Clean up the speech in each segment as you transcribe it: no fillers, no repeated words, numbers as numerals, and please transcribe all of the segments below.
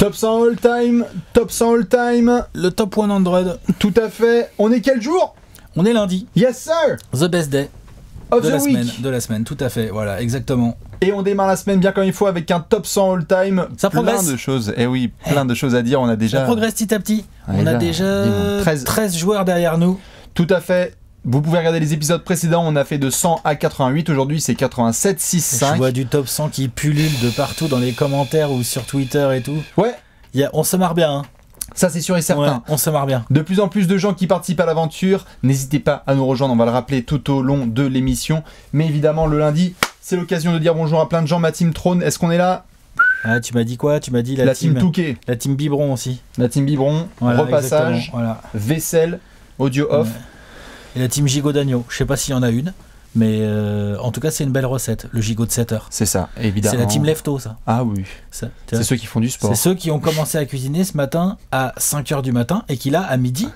Top 100 all time, top 100 all time. Le top 100. Tout à fait. On est quel jour? On est lundi. Yes sir. The best day Of de the la week. semaine. De la semaine, tout à fait. Voilà, exactement. Et on démarre la semaine bien comme il faut avec un top 100 all time. Ça progresse. Plein de choses. Eh oui, plein de choses à dire. On a déjà. Ça progresse petit à petit. Ouais, On a là, déjà dis-moi, 13 joueurs derrière nous. Tout à fait. Vous pouvez regarder les épisodes précédents. On a fait de 100 à 88. Aujourd'hui, c'est 87, 6, 5. Je vois du top 100 qui pullule de partout dans les commentaires ou sur Twitter et tout. Ouais, On se marre bien. Hein. ça c'est sûr et certain. Ouais, on se marre bien. De plus en plus de gens qui participent à l'aventure. N'hésitez pas à nous rejoindre, on va le rappeler tout au long de l'émission. Mais évidemment, le lundi, c'est l'occasion de dire bonjour à plein de gens. Ma team Trône, est-ce qu'on est là? Ah, tu m'as dit quoi? Tu m'as dit La team Touquet, La team Biberon aussi. la team Biberon, Voilà, repassage, exactement, voilà. vaisselle, audio off. Ouais. Et la team gigot d'agneau. Je sais pas s'il y en a une, mais en tout cas, c'est une belle recette, le gigot de 7 heures. C'est ça, évidemment. C'est la team Lefto, ça. Ah oui, Ça, tu c'est vois. ceux qui font du sport. C'est ceux qui ont commencé à cuisiner ce matin à 5h du matin et qui, là, à midi,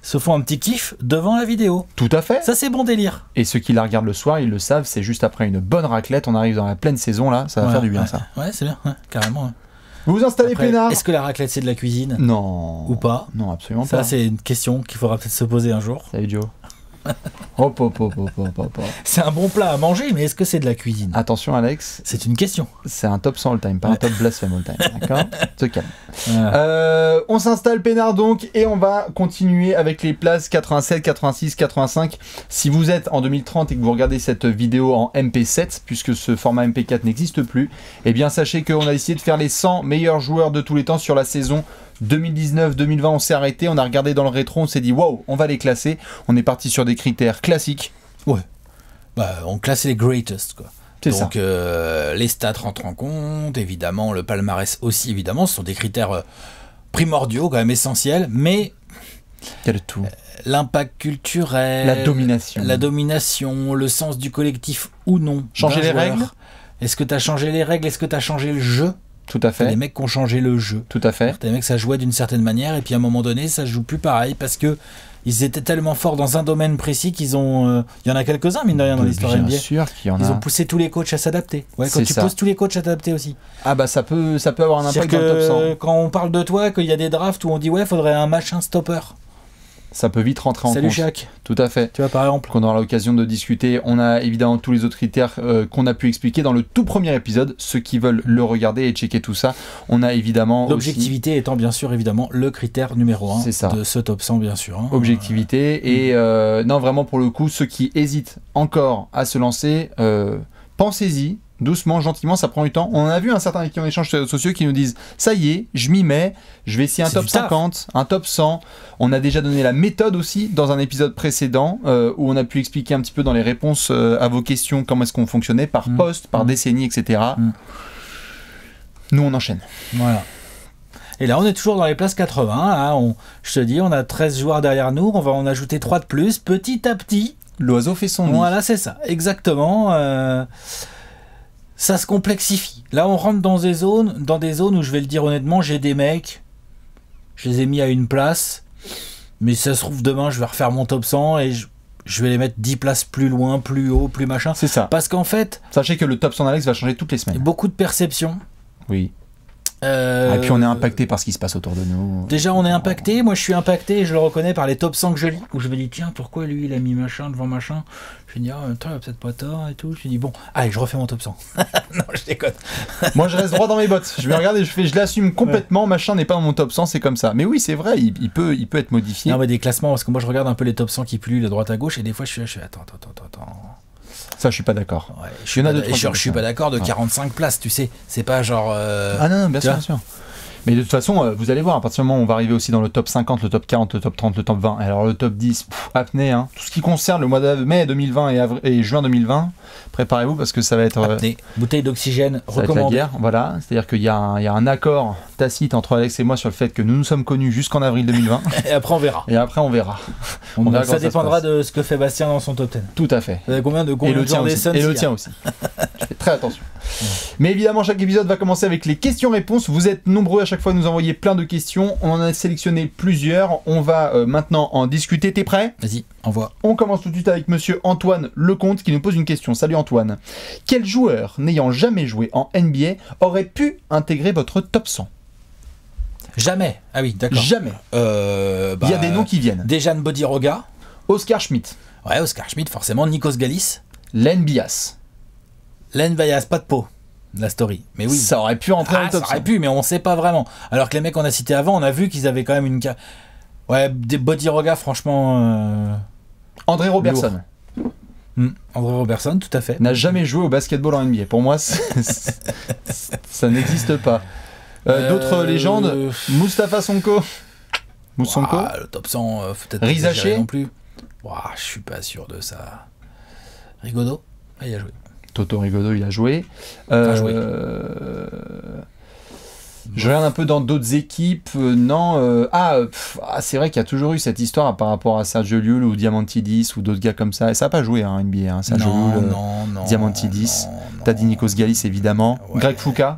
se font un petit kiff devant la vidéo. Tout à fait. Ça, c'est bon délire. Et ceux qui la regardent le soir, ils le savent, c'est juste après une bonne raclette. On arrive dans la pleine saison là, ça va Ouais, faire du bien ouais. ça. Ouais, c'est bien, ouais, carrément. Ouais. Vous vous installez Après, peinard? est-ce que la raclette, c'est de la cuisine Non. ou pas? Non, absolument Ça, pas. c'est une question qu'il faudra peut-être se poser un jour. Salut Joe. Hop, hop, hop, hop, hop, hop. C'est un bon plat à manger, mais est-ce que c'est de la cuisine? Attention Alex, C'est une question. c'est un top 100 all time, pas un top blasphème all time, d'accord? Te calme. Voilà. On s'installe peinard donc et on va continuer avec les places 87, 86, 85. Si vous êtes en 2030 et que vous regardez cette vidéo en MP7, puisque ce format MP4 n'existe plus, eh bien sachez qu'on a décidé de faire les 100 meilleurs joueurs de tous les temps sur la saison 2019-2020. On s'est arrêté, on a regardé dans le rétro, on s'est dit wow, on va les classer. On est parti sur des critères classiques. Ouais. Bah, on classe les greatest, quoi. C'est ça. Donc, les stats rentrent en compte, évidemment, le palmarès aussi, évidemment. Ce sont des critères primordiaux, quand même essentiels, mais Il y a de tout. l'impact culturel, La domination. le sens du collectif ou non. Changer d'un les joueur. règles. Est-ce que tu as changé les règles? Est-ce que tu as changé le jeu? Tout à T'as fait. des mecs qui ont changé le jeu. Tout à fait. T'as des mecs, ça jouait d'une certaine manière, et puis à un moment donné, ça joue plus pareil, parce que ils étaient tellement forts dans un domaine précis qu'ils ont... Il y en a quelques-uns, mine de rien, dans l'histoire NBA. Bien sûr qu'il y en Ils a. ont poussé tous les coachs à s'adapter. Ouais, quand C'est tu ça. pousses tous les coachs à s'adapter aussi. Ah bah ça peut avoir un impact C'est-à-dire dans le top 100. que quand on parle de toi, qu'il y a des drafts où on dit ouais, faudrait un machin stopper. Ça peut vite rentrer en Salut compte. Shaq. Tout à fait. Tu vois, par exemple. Qu'on aura l'occasion de discuter. On a évidemment tous les autres critères qu'on a pu expliquer dans le tout premier épisode. Ceux qui veulent le regarder et checker tout ça. On a évidemment aussi L'objectivité étant bien sûr, évidemment, le critère numéro 1 C'est ça. de ce top 100, bien sûr. Hein. objectivité. Et non, vraiment pour le coup, ceux qui hésitent encore à se lancer, pensez-y. Doucement, gentiment, ça prend du temps. On en a vu un certain qui en échange sur les réseaux sociaux qui nous disent ça y est, je m'y mets, je vais essayer un C'est top du taf. 50, un top 100. On a déjà donné la méthode aussi dans un épisode précédent où on a pu expliquer un petit peu dans les réponses à vos questions comment est-ce qu'on fonctionnait par poste, par décennie, etc. Nous, on enchaîne. Voilà. Et là, on est toujours dans les places 80. Hein. Je te dis, on a 13 joueurs derrière nous. On va en ajouter 3 de plus, petit à petit. L'oiseau fait son nid. Voilà, c'est ça. Exactement. Ça se complexifie. Là, on rentre dans des zones où, je vais le dire honnêtement, j'ai des mecs, je les ai mis à une place, mais ça se trouve demain, je vais refaire mon top 100 et je vais les mettre 10 places plus loin, plus haut, plus machin. C'est ça. Parce qu'en fait, Sachez que le top 100 Alex va changer toutes les il y a semaines. beaucoup de perceptions. Oui. Et puis on est impacté par ce qui se passe autour de nous. Déjà, on est impacté. Moi, je suis impacté et je le reconnais par les top 100 que je lis. Où je me dis, tiens, pourquoi lui, il a mis machin devant machin? Je me dis, ah, toi, il a peut-être pas tort et tout. Je me dis, bon, allez, je refais mon top 100. Non, je déconne. Moi, je reste droit dans mes bottes. Je me regarde et je l'assume complètement. Machin n'est pas dans mon top 100, c'est comme ça. Mais oui, c'est vrai, il peut être modifié. Non, mais des classements, parce que moi, je regarde un peu les top 100 qui pullulent de droite à gauche et des fois, je suis attends. Ça, je suis pas d'accord. Ouais, Il y en a deux, trois je comme suis ça. pas d'accord de 45 places, tu sais. C'est pas genre. Ah non, bien tu sûr, vois. bien sûr. Mais de toute façon, vous allez voir, à partir du moment où on va arriver aussi dans le top 50, le top 40, le top 30, le top 20, alors le top 10, apnée, hein. Tout ce qui concerne le mois de mai 2020 et juin 2020, préparez-vous parce que ça va être, Apnée, bouteille d'oxygène, ça va être la recommandée. guerre. Voilà, c'est-à-dire qu'il y a un accord tacite entre Alex et moi sur le fait que nous nous sommes connus jusqu'en avril 2020, Et après, on verra. et après on verra. On verra Ça comment se dépendra passe. de ce que fait Bastien dans son top 10. Tout à fait. Combien de Et le tien joueurs des aussi. Suns Et le il y a tien aussi. Je fais très attention. Mais évidemment, chaque épisode va commencer avec les questions-réponses. Vous êtes nombreux à chaque fois à nous envoyer plein de questions. On en a sélectionné plusieurs. On va maintenant en discuter. T'es prêt? Vas-y, envoie. On commence tout de suite avec monsieur Antoine Lecomte qui nous pose une question. Salut Antoine. Quel joueur n'ayant jamais joué en NBA aurait pu intégrer votre top 100? Jamais. Ah oui, d'accord. Jamais. Il y a des noms qui viennent. Dejan Bodiroga. Oscar Schmidt. Ouais, Oscar Schmidt, forcément. Nikos Galis. Len Bias. Len Bias, pas de peau. La story. Mais oui. Ça aurait pu rentrer dans le top 100. Ça aurait pu, mais on sait pas vraiment. Alors que les mecs qu'on a cités avant, on a vu qu'ils avaient quand même une... Ouais, des Bodiroga, franchement... André Robertson. André Robertson, tout à fait. N'a jamais joué au basketball en NBA. Pour moi, ça n'existe pas. D'autres légendes, Moustapha Sonko. Moussonko. Le top 100, peut-être Rizaché non plus. Je suis pas sûr de ça. Rigaudot, il a joué. Toto Rigaudot, il a joué. Je regarde un peu dans d'autres équipes. C'est vrai qu'il y a toujours eu cette histoire par rapport à Sergio Llull ou Diamantidis ou d'autres gars comme ça. Et ça n'a pas joué en NBA. Hein. Sergio Llull, Diamantidis. T'as dit Nikos Galis, évidemment. Ouais. Greg Foucault.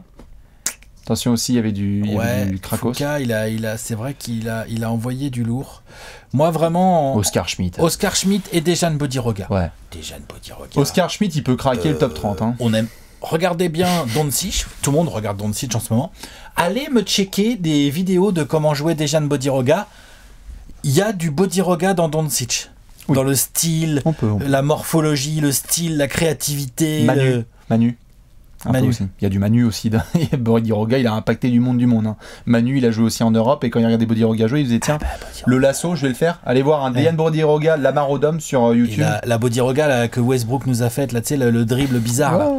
Attention aussi, il y avait du Krakos. Foucault, c'est vrai qu'il a envoyé du lourd. Moi, vraiment... Oscar Schmidt et Dejan Bodiroga. Ouais. Dejan Bodiroga. Oscar Schmidt, il peut craquer le top 30. Hein. On aime... Regardez bien Doncic, tout le monde regarde Doncic en ce moment. Allez me checker des vidéos de comment jouer Dejan Bodiroga. Il y a du Bodiroga dans Doncic. Oui. Dans le style, on peut. La morphologie, le style, la créativité. Manu. Aussi. Il y a du Manu aussi. Bodiroga, il a impacté du monde. Hein. Manu, il a joué aussi en Europe et quand il regardait Bodiroga jouer, il disait tiens, le lasso, je vais le faire. Allez voir un Dejan Bodiroga, Lamar Odom sur YouTube. La Bodiroga là, que Westbrook nous a faite, là, tu sais, le dribble bizarre. Là.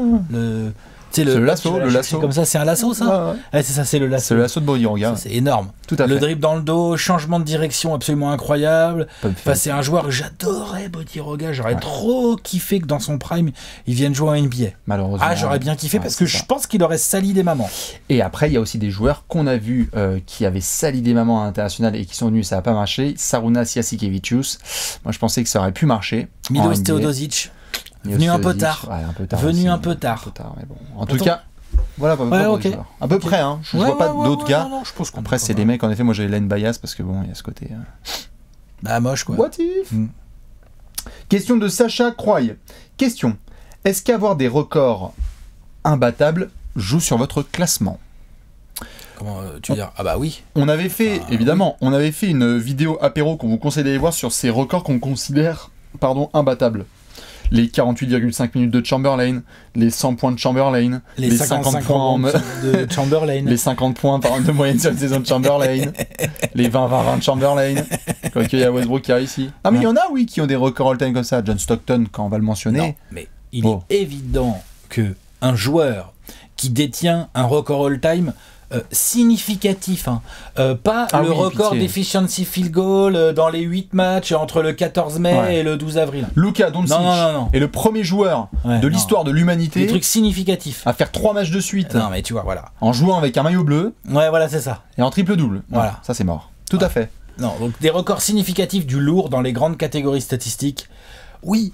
Le lasso. Comme ça, c'est un lasso, ça. Ouais, c'est ça, c'est le lasso. C'est le lasso de Bodiroga. C'est énorme. Tout à fait. Le dribble dans le dos, changement de direction absolument incroyable. Enfin, c'est un joueur que j'adorais, Bodiroga. J'aurais trop kiffé que dans son prime, il vienne jouer en NBA. Malheureusement. J'aurais bien kiffé parce que je pense qu'il aurait sali des mamans. Et après, il y a aussi des joueurs qu'on a vus qui avaient sali des mamans à l'international et qui sont venus, ça n'a pas marché. Sarunas Jasikevičius. Moi, je pensais que ça aurait pu marcher. Milos Teodosic. Venu un peu tard. Un peu tard. Mais bon. En tout cas, voilà, à peu près. Hein. Je vois pas d'autres gars. Non, je pense après, c'est des mecs, en effet, moi j'ai Len Bias parce que bon, il y a ce côté. Moche quoi. What if Question de Sacha Croy. Question. Est-ce qu'avoir des records imbattables joue sur votre classement? Comment tu veux dire? Oui. On avait fait, évidemment, on avait fait une vidéo apéro qu'on vous conseille d'aller voir sur ces records qu'on considère, imbattables. Les 48,5 minutes de Chamberlain, les 100 points de Chamberlain, les 50 points de Chamberlain, les 50 points de moyenne sur une saison de Chamberlain, les 20-20 de Chamberlain, quand il y a Westbrook qui a réussi. Mais il y en a, qui ont des records all-time comme ça. John Stockton, quand on va le mentionner. Non, mais il est évident qu'un joueur qui détient un record all-time significatif, pas le record d'efficiency field goal dans les 8 matchs entre le 14 mai et le 12 avril. Luka Doncic est le premier joueur de l'histoire de l'humanité. Des trucs significatifs. À faire 3 matchs de suite. Non mais tu vois, voilà. En jouant avec un maillot bleu. Ouais, voilà, c'est ça. Et en triple-double. Voilà. Ça c'est mort. Tout à fait. Non, donc des records significatifs du lourd dans les grandes catégories statistiques. Oui,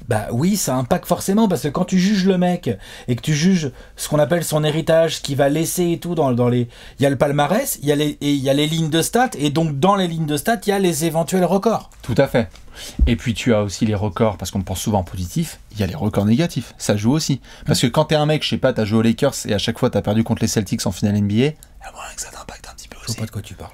ça impacte forcément parce que quand tu juges le mec et que tu juges ce qu'on appelle son héritage, ce qu'il va laisser et tout dans les, il y a le palmarès, il y a les lignes de stats et donc dans les lignes de stats il y a les éventuels records. Tout à fait. Et puis tu as aussi les records parce qu'on pense souvent en positif. Il y a les records négatifs, ça joue aussi. Parce que quand t'es un mec, je sais pas, t'as joué aux Lakers et à chaque fois t'as perdu contre les Celtics en finale NBA, il y a moyen que ça t'impacte un petit peu aussi. Je sais pas de quoi tu parles.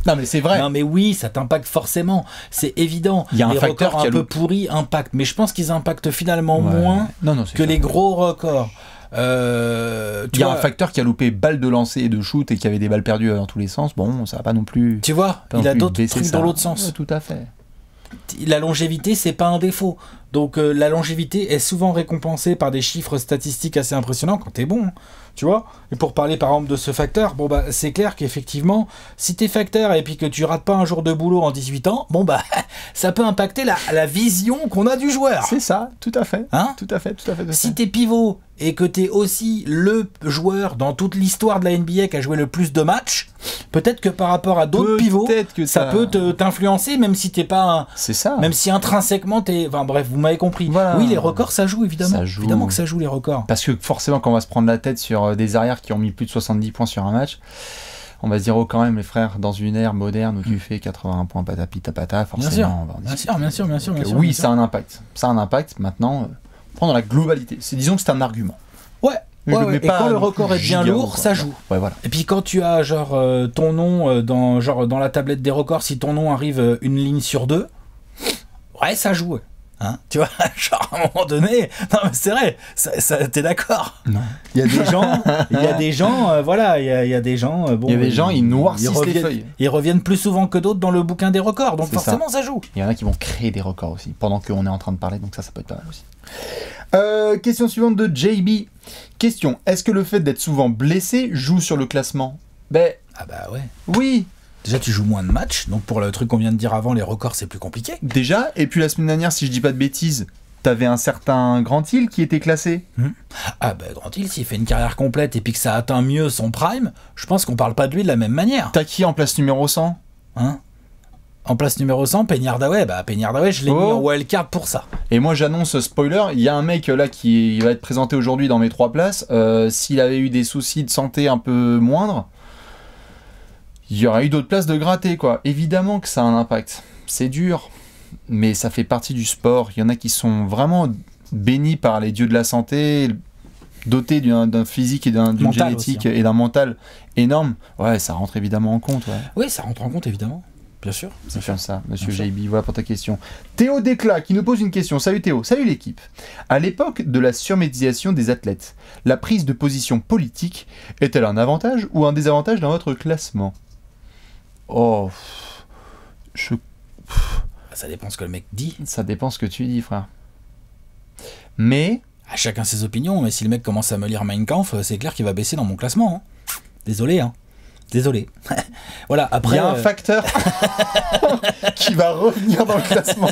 Non mais c'est vrai. Non mais oui, ça t'impacte forcément, c'est évident. Il y a un les facteur records un peu pourris impactent, mais je pense qu'ils impactent finalement moins que les gros records. Il y a un facteur qui a loupé balles de lancer et de shoot et qui avait des balles perdues dans tous les sens. Bon, ça va pas non plus. Tu vois, il a d'autres trucs dans l'autre sens. Ouais, tout à fait. La longévité, c'est pas un défaut. Donc la longévité est souvent récompensée par des chiffres statistiques assez impressionnants quand t'es bon. Tu vois. Et pour parler par exemple de ce facteur, c'est clair qu'effectivement, si t'es facteur et puis que tu rates pas un jour de boulot en 18 ans, ça peut impacter la vision qu'on a du joueur. C'est ça, tout à fait. Tout à fait. Si t'es pivot et que t'es aussi le joueur dans toute l'histoire de la NBA qui a joué le plus de matchs, peut-être que par rapport à d'autres pivots, ça peut t'influencer, même si t'es pas c'est ça. Même si intrinsèquement t'es... Enfin bref, vous m'avez compris. Voilà. Oui, les records, ça joue, évidemment. Évidemment que ça joue, les records. Parce que forcément, quand on va se prendre la tête sur des arrières qui ont mis plus de 70 points sur un match, on va se dire, quand même, les frères, dans une ère moderne où tu fais 81 points patati patata, forcément, bien sûr. Oui, ça a un impact. Ça a un impact. Maintenant, prendre la globalité. Disons que c'est un argument. Ouais, Je le mets Et pas quand le non plus record est bien giga haut, lourd, quoi. ça joue. Ouais, voilà. Et puis quand tu as genre ton nom dans la tablette des records, si ton nom arrive une ligne sur 2, ouais, ça joue. Hein, tu vois, genre à un moment donné, non mais c'est vrai, t'es d'accord? Non. Il y a des gens, voilà, il y a des gens, bon, Il y a des gens, ils noircissent les feuilles. Ils reviennent plus souvent que d'autres dans le bouquin des records, donc C'est forcément ça joue. Il y en a qui vont créer des records aussi, pendant qu'on est en train de parler, donc ça peut être pas mal aussi. Question suivante de JB. Question, est-ce que le fait d'être souvent blessé joue sur le classement? Ben, Ah bah ouais. oui, Déjà tu joues moins de matchs, donc pour le truc qu'on vient de dire avant, les records c'est plus compliqué. déjà, et puis la semaine dernière, si je dis pas de bêtises, t'avais un certain Grand Hill qui était classé. Ah bah Grand Hill, s'il fait une carrière complète et puis que ça atteint mieux son prime, je pense qu'on parle pas de lui de la même manière. T'as qui en place numéro 100? Hein? En place numéro 100, Peñardaway, je l'ai mis en wildcard pour ça. Et moi j'annonce spoiler, il y a un mec là qui va être présenté aujourd'hui dans mes 3 places, s'il avait eu des soucis de santé un peu moindres, il y aurait eu d'autres places de gratter quoi. Évidemment que ça a un impact, c'est dur, mais ça fait partie du sport. Il y en a qui sont vraiment bénis par les dieux de la santé, dotés d'un physique et d'une Mental génétique aussi, hein. et d'un mental énorme. Ouais, ça rentre évidemment en compte. Ouais. Oui, ça rentre en compte évidemment, bien sûr. C'est comme ça, monsieur Bien sûr. JB, voilà pour ta question. Théo Desclas qui nous pose une question. Salut Théo, salut l'équipe. À l'époque de la surmédiation des athlètes, la prise de position politique est-elle un avantage ou un désavantage dans votre classement? Oh, Ça dépend ce que le mec dit. ça dépend ce que tu dis, frère. Mais, À chacun ses opinions, mais si le mec commence à me lire Mein Kampf, c'est clair qu'il va baisser dans mon classement. Hein. Désolé, hein. Désolé. Voilà, il après... y a un facteur qui va revenir dans le classement.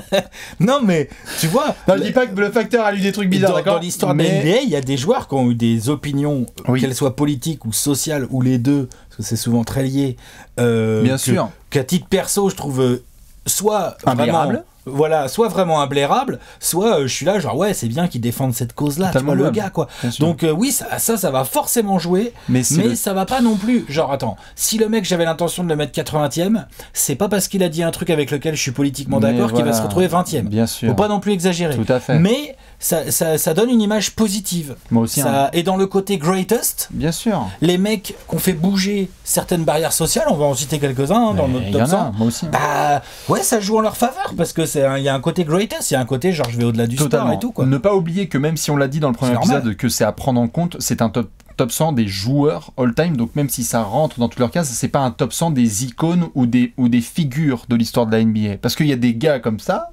Non, mais tu vois... Non, je dis pas que le facteur a lu des trucs bizarres, d'accord? Dans l'histoire de mais... l'NBA, il y a des joueurs qui ont eu des opinions, Oui. qu'elles soient politiques ou sociales, ou les deux, parce que c'est souvent très lié. Bien sûr. Qu'à titre perso, je trouve soit Imblairable. vraiment... Voilà, soit vraiment imblairable, soit je suis là, genre ouais, c'est bien qu'ils défendent cette cause-là, tu Totalement vois, le louable. gars, quoi. Bien sûr. Donc oui, ça va forcément jouer, Mais c'est mais le- ça va pas non plus. Genre, attends, si le mec, j'avais l'intention de le mettre 80e, c'est pas parce qu'il a dit un truc avec lequel je suis politiquement Mais d'accord qu'il va voilà. se retrouver 20e. Bien sûr. Faut pas non plus exagérer. Tout à fait. Mais ça donne une image positive. Moi aussi, hein. Et dans le côté greatest, Bien sûr. les mecs qu'on fait bouger certaines barrières sociales, on va en citer quelques-uns hein, dans Mais notre il y top en 100. a, moi aussi. Bah ouais, ça joue en leur faveur parce que il y a un côté greatest, il y a un côté genre je vais au-delà du Totalement. sport et tout quoi. Ne pas oublier que même si on l'a dit dans le premier C'est normal. épisode que c'est à prendre en compte, c'est un top 100 des joueurs all-time, donc même si ça rentre dans toutes leurs cases, c'est pas un top 100 des icônes ou des figures de l'histoire de la NBA. Parce qu'il y a des gars comme ça,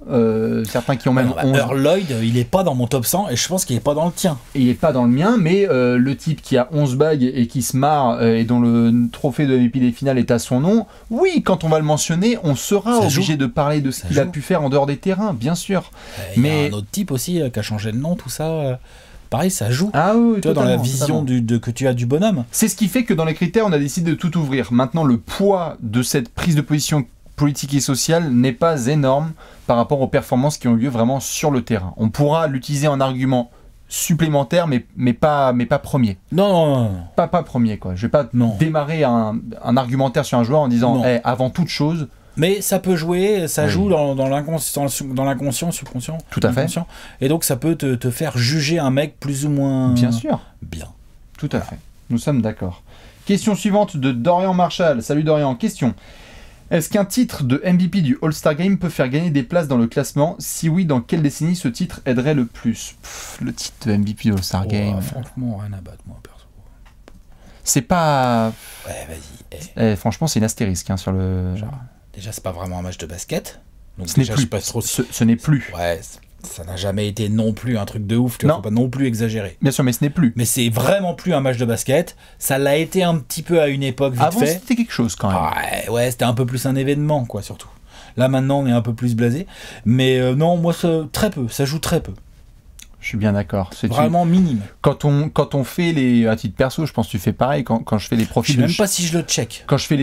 certains qui ont même Alors, 11 Earl Lloyd, il est pas dans mon top 100 et je pense qu'il est pas dans le tien. et il est pas dans le mien, mais le type qui a 11 bagues et qui se marre et dont le trophée de MVP des finales est à son nom, oui, quand on va le mentionner, on sera Ça obligé joue. de parler de ce Ça qu'il a joue. pu faire en dehors des terrains, bien sûr. Il y Mais- a un autre type aussi qui a changé de nom, tout ça. Pareil, ça joue. Ah oui, Tu vois, dans la totalement, vision totalement. que tu as du bonhomme. C'est ce qui fait que dans les critères, on a décidé de tout ouvrir. Maintenant, le poids de cette prise de position politique et sociale n'est pas énorme par rapport aux performances qui ont eu lieu vraiment sur le terrain. On pourra l'utiliser en argument supplémentaire, mais pas premier. Non. Pas premier, quoi. Je vais pas Non. démarrer un argumentaire sur un joueur en disant Non. hey, avant toute chose, Mais ça peut jouer, ça Oui. joue dans l'inconscient, subconscient. Tout à fait. inconscient. Et donc ça peut te faire juger un mec plus ou moins bien sûr, bien. tout à fait. Nous sommes d'accord. Question suivante de Dorian Marshall. Salut Dorian. Question. Est-ce qu'un titre de MVP du All-Star Game peut faire gagner des places dans le classement? Si oui, dans quelle décennie ce titre aiderait le plus? Le titre de MVP du All-Star Game. Franchement, rien à battre, moi, perso. C'est pas... Ouais, vas-y. franchement, c'est une astérisque hein, sur le... Déjà, c'est pas vraiment un match de basket. Donc Ce n'est déjà, plus. je passe trop... Ce n'est plus. Ouais, ça n'a jamais été non plus un truc de ouf, tu Non. vois, faut pas non plus exagérer. Bien sûr, mais ce n'est plus. Mais c'est vraiment plus un match de basket. Ça l'a été un petit peu à une époque, vite Avant, fait. c'était quelque chose quand même. Ouais, c'était un peu plus un événement, quoi, surtout. Là, maintenant, on est un peu plus blasé. Mais non, moi, très peu. Ça joue très peu. Je suis bien d'accord. C'est Vraiment minime. quand on fait les... À titre perso, je pense que tu fais pareil. Quand je fais les Je profils... sais même pas si je le check. Quand je fais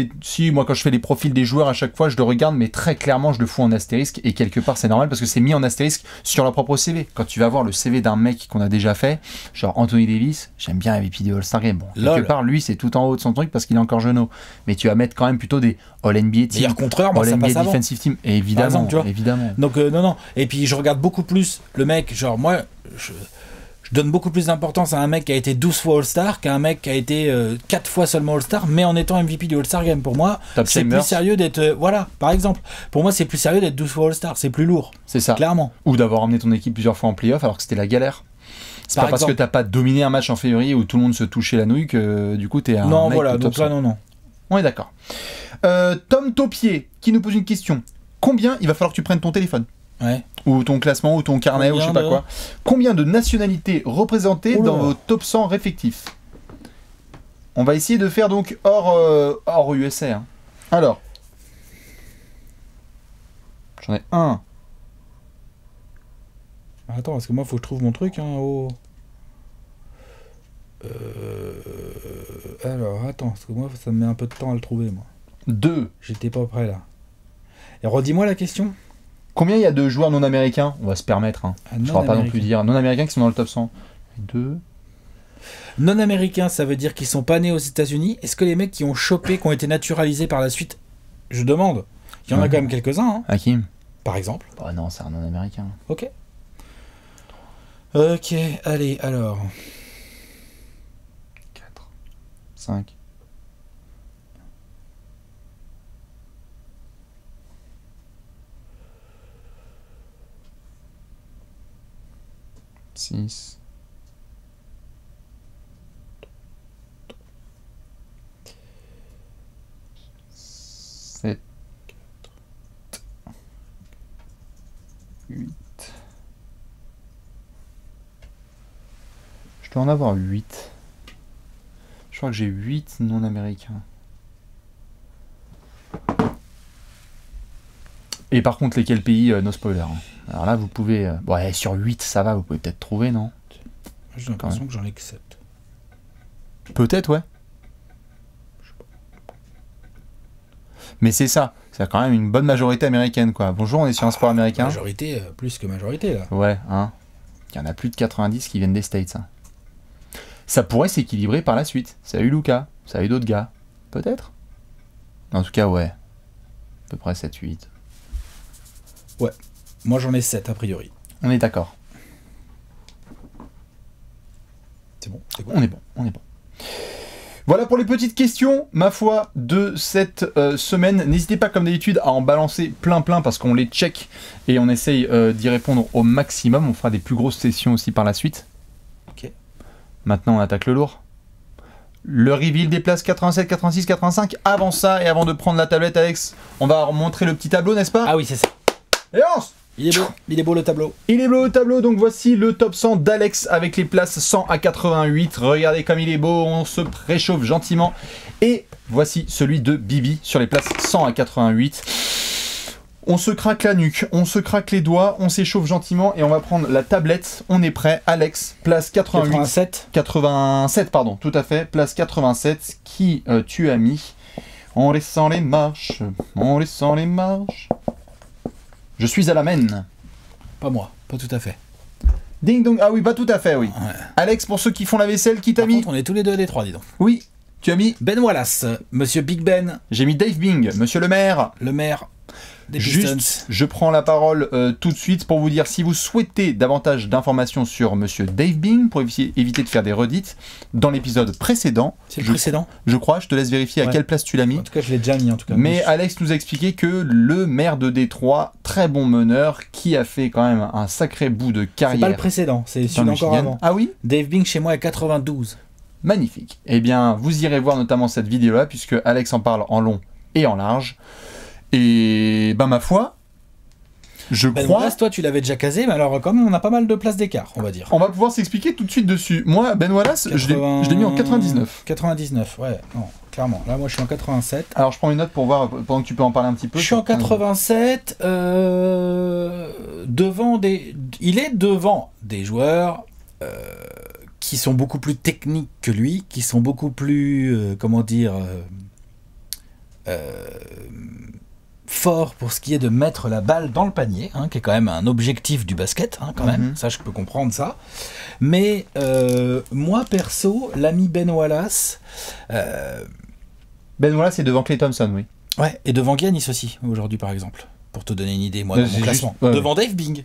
les profils des joueurs à chaque fois, je le regarde, mais très clairement, je le fous en astérisque. Et quelque part, c'est normal parce que c'est mis en astérisque sur leur propre CV. Quand tu vas voir le CV d'un mec qu'on a déjà fait, genre Anthony Davis, j'aime bien MVP du All-Star Game. Bon, Lol. quelque part, lui, c'est tout en haut de son truc parce qu'il est encore jeuneau. Mais tu vas mettre quand même plutôt des All-NBA team, Meilleur contreur, moi, ça All-NBA passe avant. defensive team. Et évidemment, exemple, tu vois. évidemment. Donc, non. Et puis, je regarde beaucoup plus le mec. Genre, moi, je Je donne beaucoup plus d'importance à un mec qui a été 12 fois All-Star qu'à un mec qui a été 4 fois seulement All-Star, mais en étant MVP du All-Star Game. Pour moi, c'est plus sérieux d'être... voilà, par exemple. Pour moi, c'est plus sérieux d'être 12 fois All-Star. C'est plus lourd. C'est ça. Clairement. Ou d'avoir emmené ton équipe plusieurs fois en playoff alors que c'était la galère. C'est pas parce que t'as pas dominé un match en février où tout le monde se touchait la nouille que du coup t'es un non, mec voilà, top donc là, 100. non. On est d'accord. Tom Taupier qui nous pose une question. Combien il va falloir que tu prennes ton téléphone? Ouais. Ou ton classement, ou ton carnet, ou je sais pas quoi. Combien de nationalités représentées dans vos top 100 respectifs? On va essayer de faire donc hors USA. Hein. Alors. J'en ai un. Attends, parce que moi, faut que je trouve mon truc. Hein, Alors, attends, parce que moi, ça me met un peu de temps à le trouver, moi. 2. J'étais pas prêt, là. Et redis-moi la question. Combien il y a de joueurs non américains? On va se permettre. Hein. Je ne pourrais pas non plus dire. Non américains qui sont dans le top 100. 2. Non américains, ça veut dire qu'ils sont pas nés aux États-Unis. Est-ce que les mecs qui ont chopé, qui ont été naturalisés par la suite, je demande. Il y en a quand même quelques-uns. Hein. Hakim. Par exemple. Bah non, c'est un non américain. Ok, allez, alors. 4. 5. 6. 7. 8. Je dois en avoir 8. Je crois que j'ai 8 non américains. Et par contre, lesquels pays, no spoiler. Hein. Alors là, vous pouvez... ouais, sur 8, ça va, vous pouvez peut-être trouver, non? J'ai l'impression que j'en ai que 7. Peut-être, ouais. Mais c'est ça. C'est quand même une bonne majorité américaine, quoi. Bonjour, on est sur un sport américain. Majorité, plus que majorité, là. Ouais, hein. Il y en a plus de 90 qui viennent des States. Hein. Ça pourrait s'équilibrer par la suite. Ça a eu Luka, ça a eu d'autres gars. Peut-être. En tout cas, ouais. À peu près 7-8. Ouais. Moi, j'en ai 7, a priori. On est d'accord. C'est bon, c'est bon. On est bon, on est bon. Voilà pour les petites questions, ma foi, de cette semaine. N'hésitez pas, comme d'habitude, à en balancer plein parce qu'on les check et on essaye d'y répondre au maximum. On fera des plus grosses sessions aussi par la suite. Ok. Maintenant, on attaque le lourd. Le reveal des places 87, 86, 85. Avant ça, et avant de prendre la tablette, Alex, on va montrer le petit tableau, n'est-ce pas? Ah oui, c'est ça. Et on Il est beau le tableau. Il est beau le tableau, donc voici le top 100 d'Alex avec les places 100 à 88. Regardez comme il est beau, on se préchauffe gentiment. Et voici celui de Bibi sur les places 100 à 88. On se craque la nuque, on se craque les doigts, on s'échauffe gentiment et on va prendre la tablette. On est prêt, Alex, place 88. 87, pardon, tout à fait, place 87. Qui tu as mis? On descend les marches, on descend les marches. Je suis à la main. Pas moi, pas tout à fait. Ding dong, ah oui, pas tout à fait, oui. Ouais. Alex, pour ceux qui font la vaisselle, qui t'a mis? Par contre, on est tous les deux des trois, dis donc. Oui, tu as mis? Ben Wallace, Monsieur Big Ben. J'ai mis Dave Bing, monsieur le maire. Le maire des Pistons. Juste, je prends la parole tout de suite pour vous dire, si vous souhaitez davantage d'informations sur monsieur Dave Bing, pour éviter de faire des redites, dans l'épisode précédent, C'est le précédent? Je crois, je te laisse vérifier à quelle place tu l'as mis. En tout cas, je l'ai déjà mis, en tout cas. Mais Alex nous a expliqué que le maire de Détroit, très bon meneur, qui a fait quand même un sacré bout de carrière. C'est pas le précédent, c'est celui encore avant. Ah oui? Dave Bing chez moi est 92. Magnifique. Eh bien, vous irez voir notamment cette vidéo-là, puisque Alex en parle en long et en large. Et ben ma foi, je crois... Wallace, toi tu l'avais déjà casé, mais alors quand même on a pas mal de places d'écart, on va dire. On va pouvoir s'expliquer tout de suite dessus. Moi, Ben Wallace, je l'ai mis en 99. 99, ouais, non, clairement. Là moi je suis en 87. Alors je prends une note pour voir, pendant que tu peux en parler un petit peu. Je suis en 87, devant des... Il est devant des joueurs... qui sont beaucoup plus techniques que lui, qui sont beaucoup plus, forts pour ce qui est de mettre la balle dans le panier, hein, qui est quand même un objectif du basket, hein, quand même, ça je peux comprendre ça. Mais moi perso, l'ami Ben Wallace... Ben Wallace est devant Klay Thompson, oui. Ouais, et devant Giannis aussi, aujourd'hui par exemple, pour te donner une idée, moi, de mon classement. Devant Dave Bing.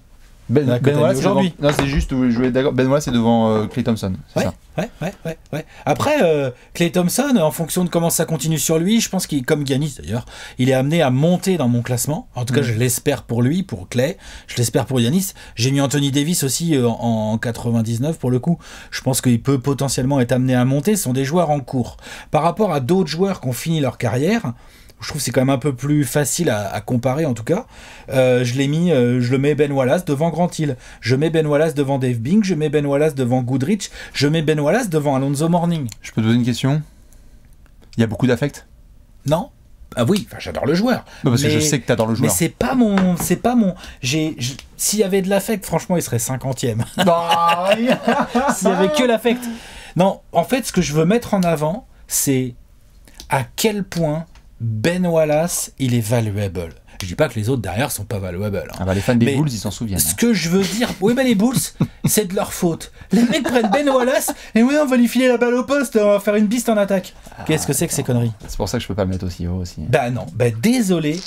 Ben Wallace, c'est aujourd'hui. devant... Non, c'est juste, je vais d'accord. Ben Wallace, c'est devant Klay Thompson. C'est ça. Ouais. Après, Klay Thompson, en fonction de comment ça continue sur lui, je pense qu'il, comme Giannis d'ailleurs, il est amené à monter dans mon classement. En tout cas, je l'espère pour lui, pour Klay. Je l'espère pour Giannis. J'ai mis Anthony Davis aussi en 99 pour le coup. Je pense qu'il peut potentiellement être amené à monter. Ce sont des joueurs en cours. Par rapport à d'autres joueurs qui ont fini leur carrière, je trouve que c'est quand même un peu plus facile à comparer en tout cas. Je le mets Ben Wallace devant Grant Hill. Je mets Ben Wallace devant Dave Bing. Je mets Ben Wallace devant Goodrich. Je mets Ben Wallace devant Alonzo Mourning. Je peux te poser une question? Il y a beaucoup d'affect? Non. Ah oui, enfin, j'adore le joueur. Non, parce que je sais que t'adores le joueur. Mais c'est pas mon... S'il y avait de l'affect, franchement, il serait 50e. S'il y avait que l'affect. Non, en fait, ce que je veux mettre en avant, c'est à quel point Ben Wallace, il est valuable. Je dis pas que les autres derrière sont pas valuables. Hein. Ah bah les fans des Bulls, ils s'en souviennent. Ce que je veux dire, oui, mais les Bulls, c'est de leur faute. Les mecs prennent Ben Wallace et oui, on va lui filer la balle au poste, on va faire une biste en attaque. Qu'est-ce que c'est que ces conneries? C'est pour ça que je peux pas le mettre aussi haut aussi. Bah non, bah désolé,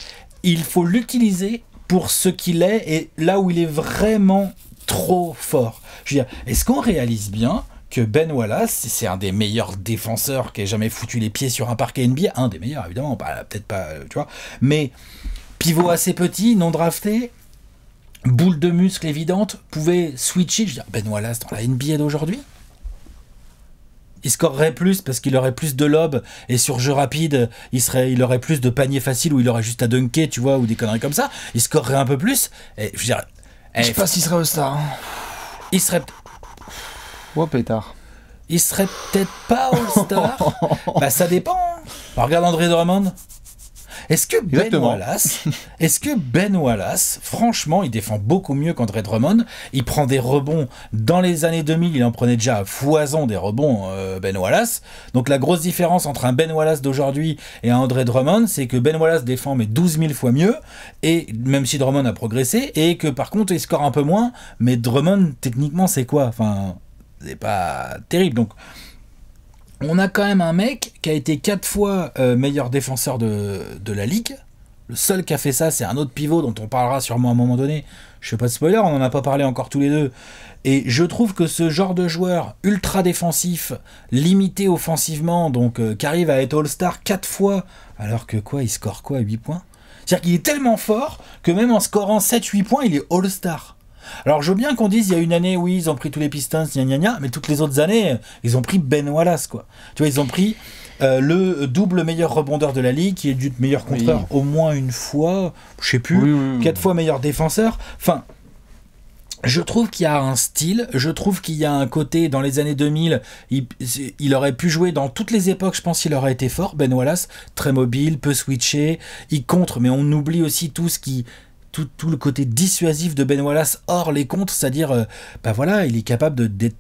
il faut l'utiliser pour ce qu'il est et là où il est vraiment trop fort. Je veux dire, est-ce qu'on réalise bien que Ben Wallace, c'est un des meilleurs défenseurs qui ait jamais foutu les pieds sur un parquet NBA, un des meilleurs évidemment, peut-être pas, tu vois, mais pivot assez petit, non drafté, boule de muscle évidente, pouvait switcher. Je veux dire, Ben Wallace dans la NBA d'aujourd'hui, il scorerait plus parce qu'il aurait plus de lobes et sur jeu rapide, il aurait plus de paniers faciles où il aurait juste à dunker, tu vois, ou des conneries comme ça. Il scorerait un peu plus. Et je veux dire, je sais pas s'il serait All-Star. Il serait. Oh pétard. Il serait peut-être pas All-Star. Bah ça dépend. Alors, regarde André Drummond. Est-ce que Ben Wallace, franchement, il défend beaucoup mieux qu'André Drummond. Il prend des rebonds. Dans les années 2000, il en prenait déjà à foison des rebonds, Ben Wallace. Donc la grosse différence entre un Ben Wallace d'aujourd'hui et un André Drummond, c'est que Ben Wallace défend mais 12 000 fois mieux, et même si Drummond a progressé, et que par contre, il score un peu moins, mais Drummond, techniquement, c'est quoi? Enfin, c'est pas terrible. Donc, on a quand même un mec qui a été 4 fois meilleur défenseur de la ligue. Le seul qui a fait ça, c'est un autre pivot dont on parlera sûrement à un moment donné. Je fais pas de spoiler, on n'en a pas parlé encore tous les deux. Et je trouve que ce genre de joueur ultra défensif, limité offensivement, donc qui arrive à être All-Star 4 fois, alors que quoi, il score quoi, 8 points? C'est-à-dire qu'il est tellement fort que même en scorant 7-8 points, il est All-Star. Alors, je veux bien qu'on dise, il y a une année, oui, ils ont pris tous les Pistons, mais toutes les autres années, ils ont pris Ben Wallace, quoi. Tu vois, ils ont pris le double meilleur rebondeur de la ligue, qui est du meilleur contreur au moins une fois, je sais plus, 4 fois meilleur défenseur. Enfin, je trouve qu'il y a un style, je trouve qu'il y a un côté, dans les années 2000, il aurait pu jouer dans toutes les époques, je pense qu'il aurait été fort, Ben Wallace, très mobile, peut switcher, il contre, mais on oublie aussi tout ce qui... Tout le côté dissuasif de Ben Wallace hors les contres, c'est-à-dire, bah voilà, il est capable d'être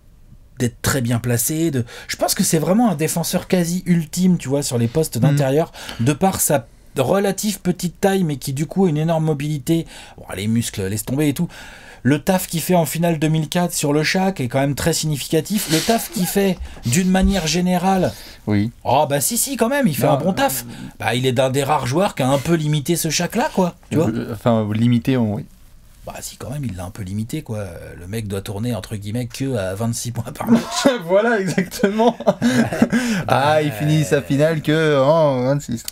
très bien placé. Je pense que c'est vraiment un défenseur quasi ultime, tu vois, sur les postes d'intérieur, de par sa relative petite taille, mais qui du coup a une énorme mobilité. Bon, les muscles, laisse tomber et tout. Le taf qu'il fait en finale 2004 sur le Shaq est quand même très significatif. Le taf qu'il fait d'une manière générale... Oui. Oh bah si quand même, il fait un bon taf. Bah il est d'un des rares joueurs qui a un peu limité ce Shaq-là, quoi. Tu vois, enfin, limité, oui. Bah si quand même, il l'a un peu limité, quoi. Le mec doit tourner, entre guillemets, que à 26 points par match. Voilà, exactement. Il finit sa finale que en 26.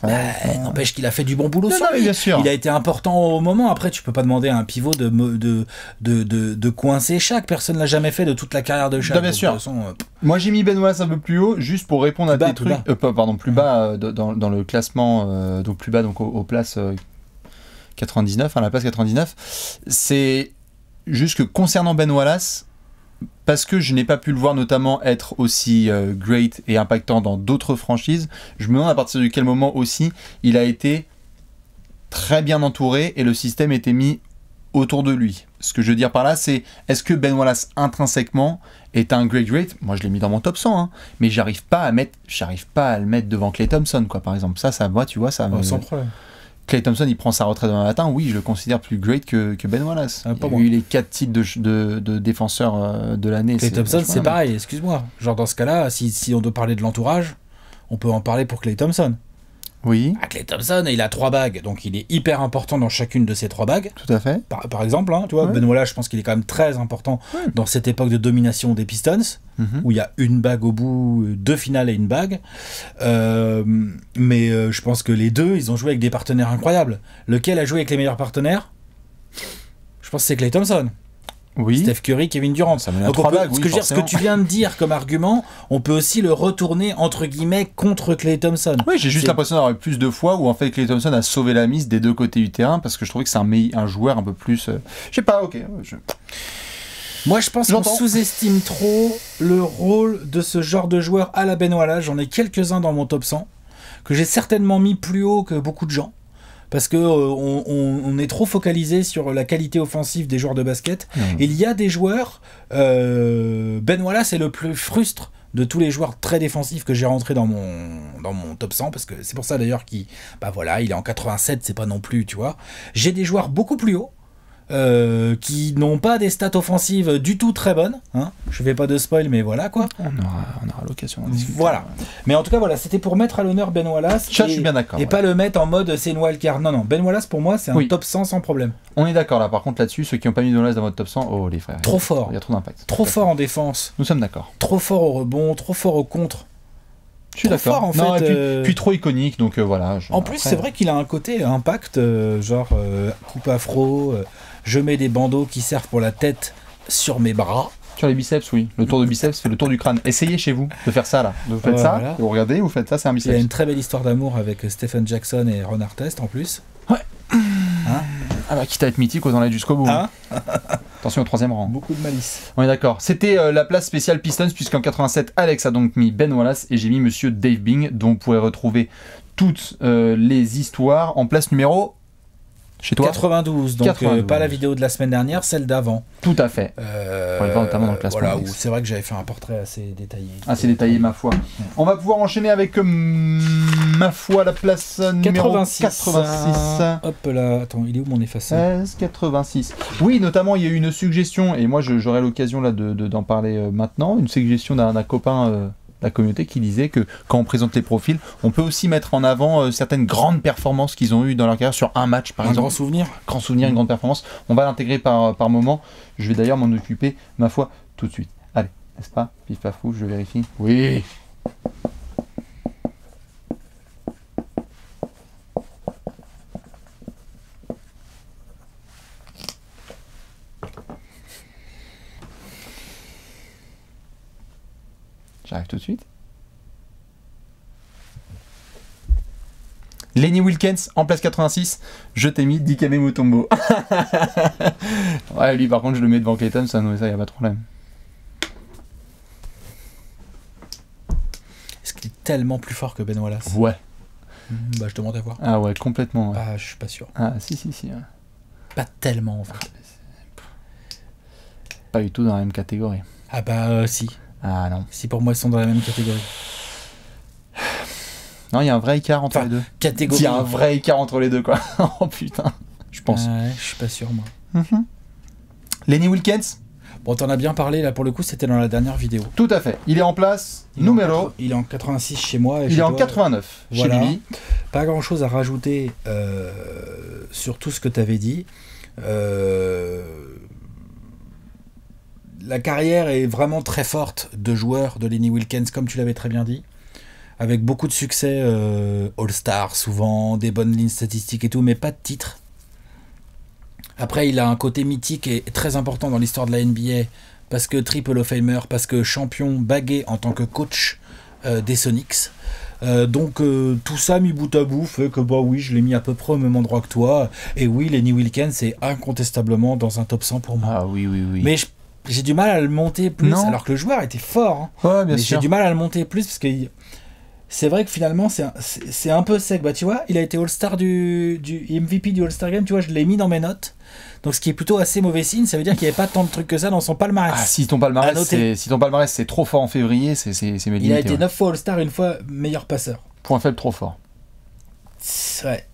N'empêche qu'il a fait du bon boulot sur lui. Bien sûr. Il a été important au moment. Après, tu peux pas demander à un pivot de coincer Shaq. Personne l'a jamais fait de toute la carrière de Shaq. Non, bien sûr. Moi, j'ai mis Ben Wallace un peu plus haut, juste pour répondre à tes trucs. Plus bas dans le classement, donc plus bas donc aux places 99, à la place 99. C'est juste que concernant Ben Wallace, parce que je n'ai pas pu le voir notamment être aussi great et impactant dans d'autres franchises, je me demande à partir de quel moment aussi il a été très bien entouré et le système était mis autour de lui. Ce que je veux dire par là, c'est est-ce que Ben Wallace intrinsèquement est un great? Moi je l'ai mis dans mon top 100, hein, mais j'arrive pas à le mettre devant Klay Thompson, quoi, par exemple. Ça moi, tu vois, ça me... Sans problème. Klay Thompson, il prend sa retraite demain matin, oui, je le considère plus great que Ben Wallace. Il a eu les 4 titres de défenseur de l'année. Klay Thompson, c'est pareil, excuse-moi. Genre dans ce cas-là, si on doit parler de l'entourage, on peut en parler pour Klay Thompson. Oui, Ah, Klay Thompson, il a 3 bagues, donc il est hyper important dans chacune de ces 3 bagues. tout à fait. Par exemple, hein, tu vois, Ouais. Ben Wallace, je pense qu'il est quand même très important dans cette époque de domination des Pistons, où il y a une bague au bout, 2 finales et une bague. Mais je pense que les deux, ils ont joué avec des partenaires incroyables. Lequel a joué avec les meilleurs partenaires? Je pense que c'est Klay Thompson. Oui. Steph Curry, Kevin Durant. Ça met à Donc 3 on peut- bagues, ce, oui, que je veux dire, ce que forcément. tu viens de dire comme argument, on peut aussi le retourner entre guillemets contre Klay Thompson. Oui, j'ai juste C'est- l'impression d'avoir eu plus de fois où en fait Klay Thompson a sauvé la mise des deux côtés du terrain parce que je trouvais que c'est un joueur un peu plus. Je sais pas, ok. Moi, je pense qu'on J'entends. sous-estime trop le rôle de ce genre de joueur à la Ben Wallace. J'en ai quelques-uns dans mon top 100 que j'ai certainement mis plus haut que beaucoup de gens. Parce que on est trop focalisé sur la qualité offensive des joueurs de basket. Il y a des joueurs. Ben Wallace est le plus frustre de tous les joueurs très défensifs que j'ai rentré dans mon top 100. Parce que c'est pour ça d'ailleurs qu'il. Bah voilà, il est en 87, c'est pas non plus, tu vois. J'ai des joueurs beaucoup plus hauts. Qui n'ont pas des stats offensives du tout très bonnes. Hein. Je fais pas de spoil, mais voilà quoi. On aura l'occasion d'en discuter. Voilà. Mais en tout cas, voilà, c'était pour mettre à l'honneur Ben Wallace. Ça, je suis bien d'accord. Et Ouais. pas le mettre en mode c'est une wildcard. Non, non. Ben Wallace, pour moi, c'est un Oui. top 100 sans problème. On est d'accord là, par contre là-dessus, ceux qui n'ont pas mis Donolas dans votre top 100, oh les frères. Trop fort. Il y a trop d'impact. Trop fort en défense. Nous sommes d'accord. Trop fort au rebond. Trop fort au contre. Je suis Trop d'accord. fort, en Non, fait, et puis trop iconique, donc voilà. En plus, c'est vrai qu'il a un côté impact, genre coupe afro. Je mets des bandeaux qui servent pour la tête sur mes bras. Sur les biceps, oui. Le tour de biceps fait le tour du crâne. Essayez chez vous de faire ça là. Vous faites Voilà. ça, vous regardez, vous faites ça, c'est un Il biceps. a une très belle histoire d'amour avec Stephen Jackson et Ron Artest en plus. Ah bah quitte à être mythique, autant aller jusqu'au bout. Hein Attention au troisième rang. Beaucoup de malice. On est d'accord. C'était la place spéciale Pistons, puisqu'en 87, Alex a donc mis Ben Wallace et j'ai mis Monsieur Dave Bing, dont vous pourrez retrouver toutes les histoires en place numéro chez toi. 92, donc 92. pas la vidéo de la semaine dernière, celle d'avant. Tout à fait. On le voir notamment dans le classement. Voilà, où c'est vrai que j'avais fait un portrait assez détaillé. Assez détaillé, ma foi. On va pouvoir enchaîner avec, ma foi, la place numéro 86. Hop là, attends, il est où mon effaceur 86. Oui, notamment, il y a eu une suggestion, et moi j'aurai l'occasion là d'en parler maintenant, une suggestion d'un copain de la communauté qui disait que quand on présente les profils, on peut aussi mettre en avant certaines grandes performances qu'ils ont eues dans leur carrière sur un match, par Un exemple. grand souvenir. Grand souvenir, une grande performance. On va l'intégrer par moment. Je vais d'ailleurs m'en occuper, ma foi, tout de suite. Allez, n'est-ce pas? Pif paf fou, je vérifie. Oui. J'arrive tout de suite. Lenny Wilkens en place 86, je t'ai mis Dikembe Mutombo. Ouais, lui par contre je le mets devant Klay Thompson, mais ça y a pas de problème. Est-ce qu'il est tellement plus fort que Ben Wallace Ouais. Bah je demande à voir. Ah ouais, complètement. Ouais. Ah, je suis pas sûr. Ah si. Ouais. Pas tellement en fait. Pas du tout dans la même catégorie. Ah bah si. Ah non. Si pour moi ils sont dans la même catégorie. Non, il y a un vrai écart entre Enfin, les deux. Catégorie. Il y a un vrai écart entre les deux quoi. Oh putain, je pense. Ouais, je suis pas sûr moi. Lenny Wilkens, Bon, t'en as bien parlé là pour le coup, c'était dans la dernière vidéo. tout à fait. Il est en place Il est en 86 chez moi. Et Il chez est en toi, 89 voilà. chez Billy. Pas grand chose à rajouter sur tout ce que tu avais dit. La carrière est vraiment très forte de joueurs de Lenny Wilkens, comme tu l'avais très bien dit. Avec beaucoup de succès All-Star, souvent, des bonnes lignes statistiques et tout, mais pas de titre. Après, il a un côté mythique et très important dans l'histoire de la NBA, parce que Triple of Famer, parce que champion bagué en tant que coach des Sonics. Donc tout ça mis bout à bout fait que bah oui, je l'ai mis à peu près au même endroit que toi. Et oui, Lenny Wilkens est incontestablement dans un top 100 pour moi. Ah oui. Mais j'ai du mal à le monter plus, Non. alors que le joueur était fort. Hein. Ouais, bien Mais j'ai sûr. du mal à le monter plus parce que c'est vrai que finalement c'est un peu sec. Bah tu vois, il a été All-Star du MVP du All-Star Game, tu vois, je l'ai mis dans mes notes. Donc ce qui est plutôt assez mauvais signe, ça veut dire qu'il n'y avait pas tant de trucs que ça dans son palmarès. Ah, si ton À palmarès noter. c'est trop fort en février, c'est Il a limité. été Ouais. 9 fois All-Star, une fois meilleur passeur. Point faible trop fort. Ouais.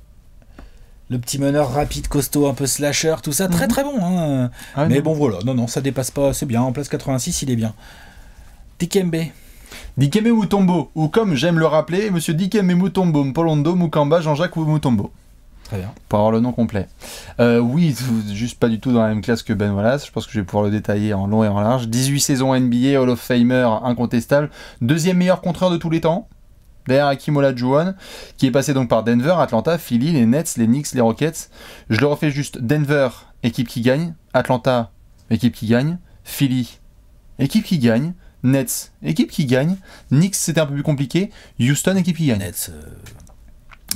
Le petit meneur rapide, costaud, un peu slasher, tout ça, très très bon. Hein. Ah, Mais non. bon voilà, non, ça dépasse pas, c'est bien. En place 86, il est bien. Dikembe. Dikembe Mutombo, ou comme j'aime le rappeler, monsieur Dikembe Mutombo, Mpolondo, Mukamba, Jean-Jacques Mutombo. Très bien. Pour avoir le nom complet. Oui, juste pas du tout dans la même classe que Ben Wallace. Je pense que je vais pouvoir le détailler en long et en large. 18 saisons NBA, Hall of Famer incontestable. Deuxième meilleur contreur de tous les temps. Derrière Hakeem Olajuwon, qui est passé donc par Denver, Atlanta, Philly, les Nets, les Knicks, les Rockets. Je le refais juste. Denver, équipe qui gagne. Atlanta, équipe qui gagne. Philly, équipe qui gagne. Nets, équipe qui gagne. Knicks, c'était un peu plus compliqué. Houston, équipe qui gagne. Nets,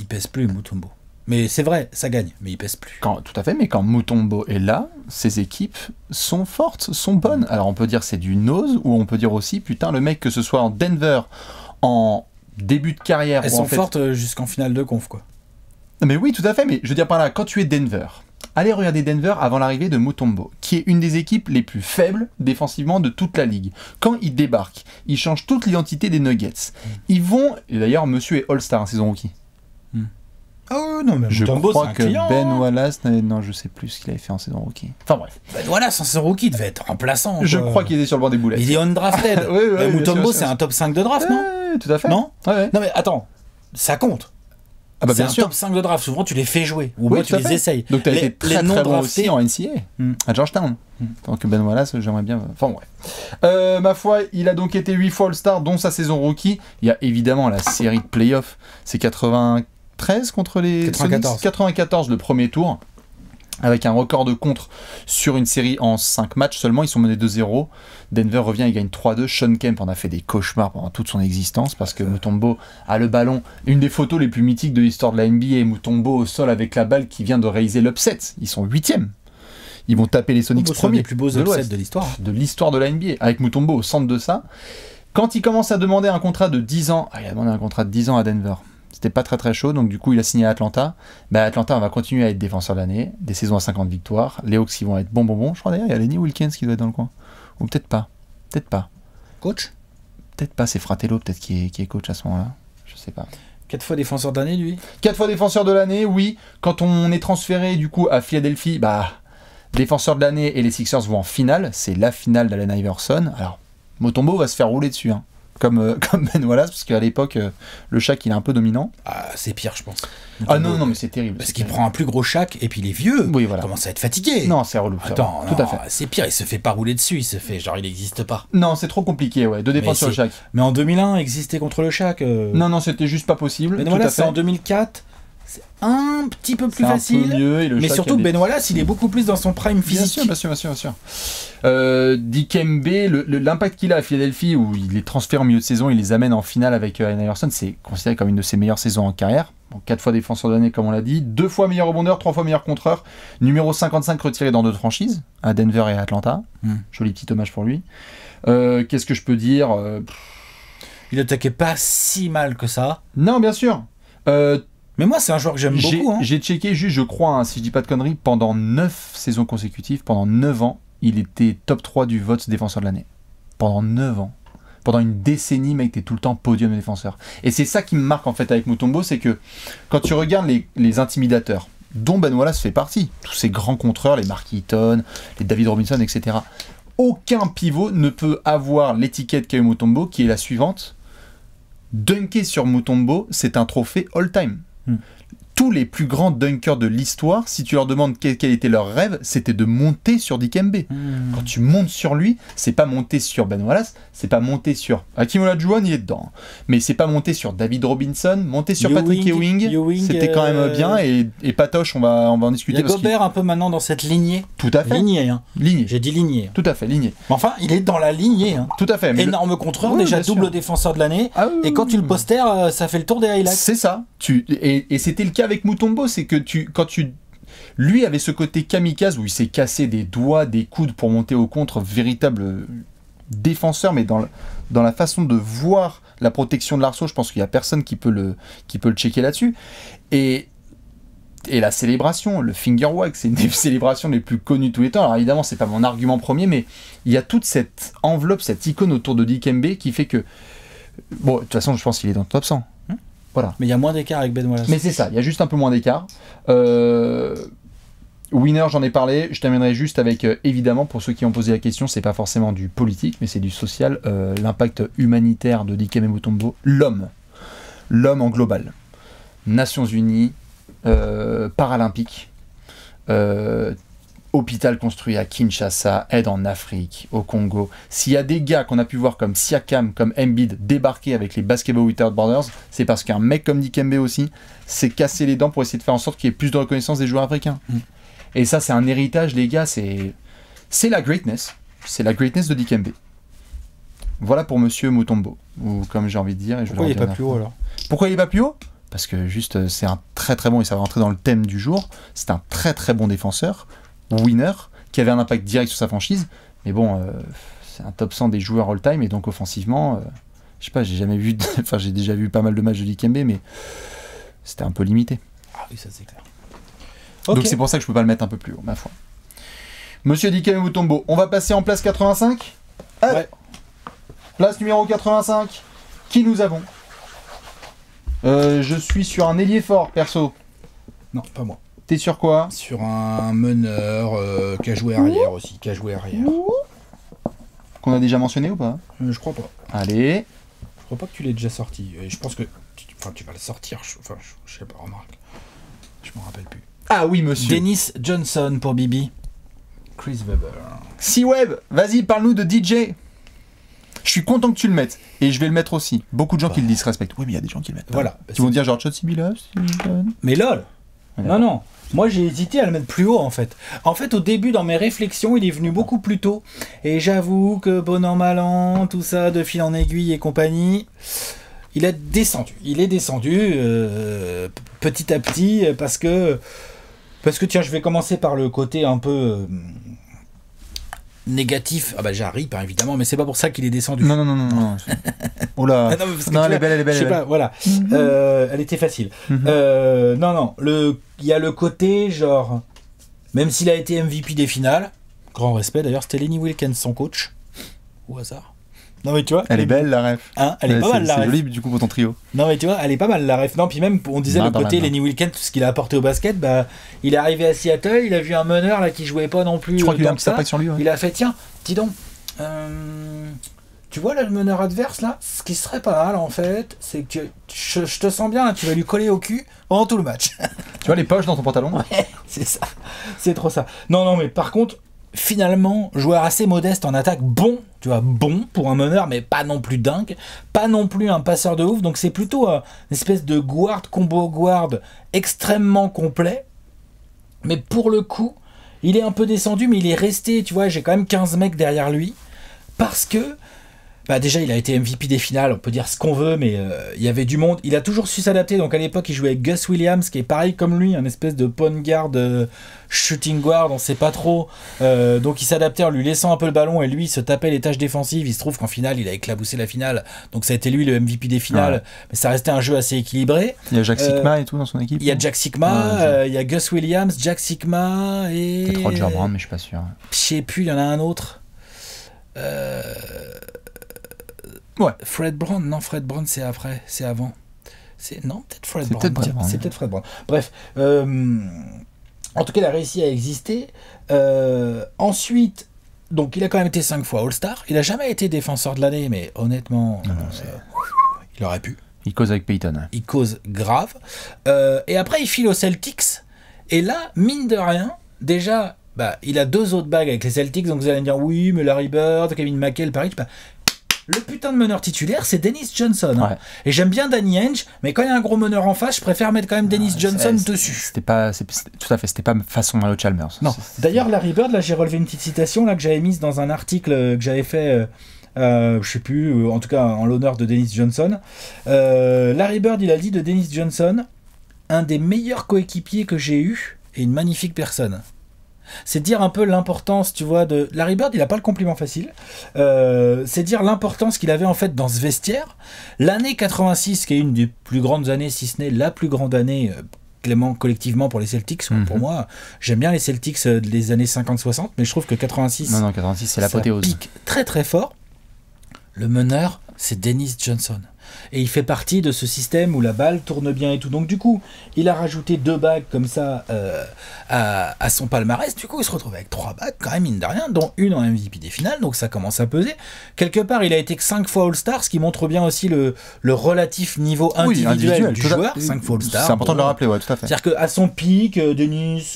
il pèse plus Mutombo. Mais c'est vrai, ça gagne, mais il pèse plus. Tout à fait, mais quand Mutombo est là, ces équipes sont fortes, sont bonnes. Alors on peut dire c'est du nose, ou on peut dire aussi, putain, le mec, que ce soit en Denver, en début de carrière... Elles sont fortes jusqu'en finale de conf, quoi. Mais oui, tout à fait, mais je veux dire par là, quand tu es Denver, allez regarder Denver avant l'arrivée de Mutombo, qui est une des équipes les plus faibles défensivement de toute la ligue. Quand il débarque, il change toute l'identité des Nuggets. Ils vont... Et d'ailleurs, monsieur est All-Star en saison rookie. Oh non, mais je Mutombo, crois c'est un que client, Ben hein. Wallace, non, je sais plus ce qu'il avait fait en saison rookie. Enfin bref. Ben Wallace, en saison rookie, devait être remplaçant. Je quoi. crois qu'il était sur le banc des boulettes. Il est undrafted. Oui, oui, Mais bien Mutombo, sûr, c'est un top 5 de draft, non? Ouais, tout à fait. Non Ouais. Non, mais attends, ça compte. Ah bah C'est bien un sûr. top 5 de draft. Souvent, tu les fais jouer. Ou Oui, moi, tout tu à les fait. essayes. Donc tu as été très non très bon draftés, aussi en NCAA, à Georgetown. Tant que Ben Wallace, j'aimerais bien... Enfin bref. Ma foi, il a donc été 8 fois All-Star, dont sa saison rookie. Il y a évidemment la série de playoffs. C'est 93 contre les... 94. 94, le premier tour. Avec un record de contre sur une série en 5 matchs seulement. Ils sont menés 2-0. Denver revient et gagne 3-2. Sean Kemp en a fait des cauchemars pendant toute son existence parce que Mutombo a le ballon. Une des photos les plus mythiques de l'histoire de la NBA, Mutombo au sol avec la balle qui vient de réaliser l'upset. Ils sont 8e. Ils vont taper les Sonics premier. Les plus beaux de upsets l'Ouest. de l'histoire. De l'histoire de la NBA. Avec Mutombo au centre de ça. Quand il commence à demander un contrat de 10 ans, il a demandé un contrat de 10 ans à Denver. C'était pas très très chaud, donc du coup il a signé à Atlanta. Atlanta va continuer à être défenseur de l'année, des saisons à 50 victoires. Les Hawks qui vont être bon. Je crois d'ailleurs il y a Lenny Wilkins qui doit être dans le coin. Ou peut-être pas. Coach Peut-être pas, c'est Fratello peut-être qui est coach à ce moment-là. Je sais pas. 4 fois défenseur d'année, lui. 4 fois défenseur de l'année, oui. Quand on est transféré du coup à Philadelphie, défenseur de l'année et les Sixers vont en finale. C'est la finale d'Allen Iverson. Alors, Mutombo va se faire rouler dessus, hein. Comme Ben Wallace, parce qu'à l'époque, le Shaq il est un peu dominant. Ah, c'est pire, je pense. Ah non, mais c'est terrible. Parce qu'il prend un plus gros Shaq, et puis il est vieux. Oui, voilà. Il commence à être fatigué. Non, c'est relou. Attends, tout à fait. c'est pire, il se fait pas rouler dessus, il se fait genre il n'existe pas. Non, c'est trop compliqué, ouais, de défendre sur le Shaq. Mais en 2001, exister contre le Shaq. Non, c'était juste pas possible. Ben Wallace, c'est en 2004. C'est un petit peu plus facile. Un peu mieux, et le mais Shaq surtout, Ben Wallace, il est beaucoup plus dans son prime physique. Bien sûr. Dikembe, l'impact qu'il a à Philadelphie, où il les transfère au milieu de saison, il les amène en finale avec Allen Iverson, c'est considéré comme une de ses meilleures saisons en carrière. Donc 4 fois défenseur de l'année, comme on l'a dit, 2 fois meilleur rebondeur, 3 fois meilleur contreur, numéro 55 retiré dans 2 franchises, à Denver et à Atlanta. Joli petit hommage pour lui. Qu'est-ce que je peux dire Il attaquait pas si mal que ça. Non, bien sûr. Mais moi, c'est un joueur que j'aime beaucoup. J'ai checké juste, je crois, hein, si je dis pas de conneries, pendant 9 saisons consécutives, pendant 9 ans, il était top 3 du vote défenseur de l'année. Pendant 9 ans. Pendant une décennie, mec, t'es tout le temps podium de défenseur. Et c'est ça qui me marque en fait avec Mutombo, c'est que quand tu regardes les intimidateurs, dont Ben Wallace fait partie, tous ces grands contreurs, les Mark Eaton, les David Robinson, etc., aucun pivot ne peut avoir l'étiquette qu'a eu Mutombo, qui est la suivante. Dunker sur Mutombo, c'est un trophée all-time. Tous les plus grands dunkers de l'histoire, si tu leur demandes quel était leur rêve, c'était de monter sur Dikembe. Quand tu montes sur lui, c'est pas monter sur Ben Wallace, c'est pas monter sur Hakeem Olajuwon, il est dedans. Mais c'est pas monter sur David Robinson, monter sur Patrick Ewing, c'était quand même bien. Et Patoche, on va en discuter. Il y a Gobert un peu maintenant dans cette lignée. Tout à fait. Lignée, hein. Lignée. J'ai dit lignée. Tout à fait, lignée. Mais enfin, il est dans la lignée. Hein. Tout à fait. Mais énorme contreur, oui, déjà double sûr. Défenseur de l'année. Ah, oui, et quand tu le postères, ça fait le tour des highlights. C'est ça. Et c'était le cas avec Mutombo, c'est que lui avait ce côté kamikaze où il s'est cassé des doigts, des coudes pour monter au contre, véritable défenseur, mais dans la façon de voir la protection de l'arceau, je pense qu'il n'y a personne qui peut le checker là-dessus. Et la célébration, le finger wag, c'est une des célébrations les plus connues de tous les temps. Alors évidemment, c'est pas mon argument premier, mais il y a toute cette enveloppe, cette icône autour de Dikembe qui fait que... Bon, de toute façon, je pense qu'il est dans le top 100. Voilà. Mais il y a moins d'écart avec Ben Wallace. Mais c'est ça, il y a juste un peu moins d'écart. Winner, j'en ai parlé. Je terminerai juste avec, évidemment, pour ceux qui ont posé la question, c'est pas forcément du politique, mais c'est du social. L'impact humanitaire de Dikembe Mutombo, l'homme en global. Nations Unies, Paralympiques, hôpital construit à Kinshasa, aide en Afrique, au Congo. S'il y a des gars qu'on a pu voir comme Siakam, comme Embiid débarquer avec les Basketball Without Borders, c'est parce qu'un mec comme Dikembe aussi s'est cassé les dents pour essayer de faire en sorte qu'il y ait plus de reconnaissance des joueurs africains. Et ça, c'est un héritage, les gars, c'est la greatness. C'est la greatness de Dikembe. Voilà pour Monsieur Mutombo, ou comme j'ai envie de dire. Et pourquoi il n'est pas plus haut alors? Pourquoi il n'est pas plus haut? Parce que juste, c'est un très très bon, et ça va rentrer dans le thème du jour, c'est un très très bon défenseur, winner, qui avait un impact direct sur sa franchise, mais bon, c'est un top 100 des joueurs all-time, et donc offensivement, je sais pas, j'ai jamais vu, enfin j'ai déjà vu pas mal de matchs de Dikembe, mais c'était un peu limité. Ah oui, ça c'est clair. Donc Ok. c'est pour ça que je peux pas le mettre un peu plus haut, ma foi. Monsieur Dikembe Mutombo, on va passer en place 85. Allez. Ouais. Place numéro 85. Qui nous avons? Je suis sur un ailier fort, perso. Non, pas moi. T'es sur quoi? Sur un meneur qui a joué arrière aussi, qui a joué arrière. Qu'on a déjà mentionné ou pas? Je crois pas. Allez. Je crois pas que tu l'aies déjà sorti. Et je pense que tu vas le sortir. Je sais pas, remarque. Je m'en rappelle plus. Ah oui, monsieur. Dennis Johnson pour Bibi. Chris Webber. C-Web, vas-y, parle-nous de DJ. Je suis content que tu le mettes. Et je vais le mettre aussi. Beaucoup de gens qui le disrespectent. Oui, mais il y a des gens qui le mettent. Voilà. Qui vont dire genre Chauncey Billups. Mais lol. Voilà. Non. Moi, j'ai hésité à le mettre plus haut, en fait. En fait, au début, dans mes réflexions, il est venu beaucoup plus tôt. Et j'avoue que, bon an, mal an, tout ça, de fil en aiguille et compagnie, il est descendu. Il est descendu petit à petit parce que, tiens, je vais commencer par le côté un peu négatif. Ah bah, j'arrive, hein, évidemment, mais c'est pas pour ça qu'il est descendu. Non. Oh là. Ah non, mais parce que Non, tu elle est vois, belle, je sais pas, voilà. Elle était facile. Mhm. Non, il y a le côté, genre, même s'il a été MVP des finales, grand respect d'ailleurs, c'était Lenny Wilkens, son coach, au hasard. Non mais tu vois, Elle est belle, la ref. hein, elle est pas mal la C'est ref. joli, du coup, pour ton trio. Non mais tu vois, elle est pas mal la ref. Non, puis même, on disait Non, le dans côté la main. Lenny Wilkens, tout ce qu'il a apporté au basket, bah, il est arrivé à Seattle, il a vu un meneur là qui jouait pas non plus. Je crois qu'il a un tant petit que ça. impact sur lui. Ouais. Il a fait, tiens, dis donc, tu vois là le meneur adverse là, ce qui serait pas mal en fait, c'est que je te sens bien là, tu vas lui coller au cul pendant tout le match. Tu vois les poches dans ton pantalon? Ouais, c'est ça, c'est trop ça. Non, mais par contre, finalement, joueur assez modeste en attaque, bon, tu vois, bon pour un meneur, mais pas non plus dingue, pas non plus un passeur de ouf, donc c'est plutôt une espèce de guard, combo guard extrêmement complet, mais pour le coup, il est un peu descendu, mais il est resté, tu vois, j'ai quand même 15 mecs derrière lui, parce que bah déjà, il a été MVP des finales, on peut dire ce qu'on veut, mais il y avait du monde. Il a toujours su s'adapter. Donc à l'époque, il jouait avec Gus Williams, qui est pareil comme lui, un espèce de point guard, shooting guard, on sait pas trop. Donc il s'adaptait en lui laissant un peu le ballon et lui il se tapait les tâches défensives. Il se trouve qu'en finale, il a éclaboussé la finale. Donc ça a été lui le MVP des finales. Ouais. Mais ça restait un jeu assez équilibré. Il y a Jack Sikma et tout dans son équipe. Il y a Jack Sikma, Ouais, il y a Gus Williams, Jack Sikma et... Peut-être Roger Brown, mais je suis pas sûr. Je sais plus, il y en a un autre. Ouais. Fred Brown, non, Fred Brown c'est après, c'est avant. Non, peut-être Fred C'est Brown. peut-être Fred tiens, Brown. c'est peut-être Fred Brown. Bref, en tout cas, il a réussi à exister. Ensuite, donc il a quand même été 5 fois All-Star. Il a jamais été défenseur de l'année, mais honnêtement, il aurait pu. Il cause avec Peyton. Hein. Il cause grave. Et après, il file aux Celtics. Et là, mine de rien, déjà, bah, il a 2 autres bagues avec les Celtics. Donc vous allez me dire, oui, mais Larry Bird, Kevin McHale, Paris. Bah, le putain de meneur titulaire, c'est Dennis Johnson. Hein. Ouais. Et j'aime bien Danny Ainge, mais quand il y a un gros meneur en face, je préfère mettre quand même Dennis Johnson dessus. C'était pas, tout à fait, c'était pas façon Mario Chalmers. Non. D'ailleurs, Larry Bird, là, j'ai relevé une petite citation là que j'avais mise dans un article que j'avais fait. Je sais plus, en tout cas en l'honneur de Dennis Johnson. Larry Bird, il a dit de Dennis Johnson, un des meilleurs coéquipiers que j'ai eu et une magnifique personne. C'est dire un peu l'importance, tu vois, de Larry Bird. Il a pas le compliment facile. C'est dire l'importance qu'il avait en fait dans ce vestiaire. L'année 86, qui est une des plus grandes années, si ce n'est la plus grande année. Clément, collectivement pour les Celtics, pour moi, j'aime bien les Celtics des années 50-60, mais je trouve que 86, Non, 86, c'est l'apothéose. ça pique très très fort. Le meneur, c'est Dennis Johnson. et il fait partie de ce système où la balle tourne bien et tout. Donc du coup, il a rajouté 2 bagues comme ça à son palmarès. Du coup, il se retrouve avec 3 bagues quand même, mine de rien, dont une en MVP des finales, donc ça commence à peser. Quelque part, il a été que 5 fois All-Star, ce qui montre bien aussi le relatif niveau individuel du joueur. 5 fois All-Star. C'est important de le rappeler, ouais, tout à fait. C'est-à-dire qu'à son pic, Denis,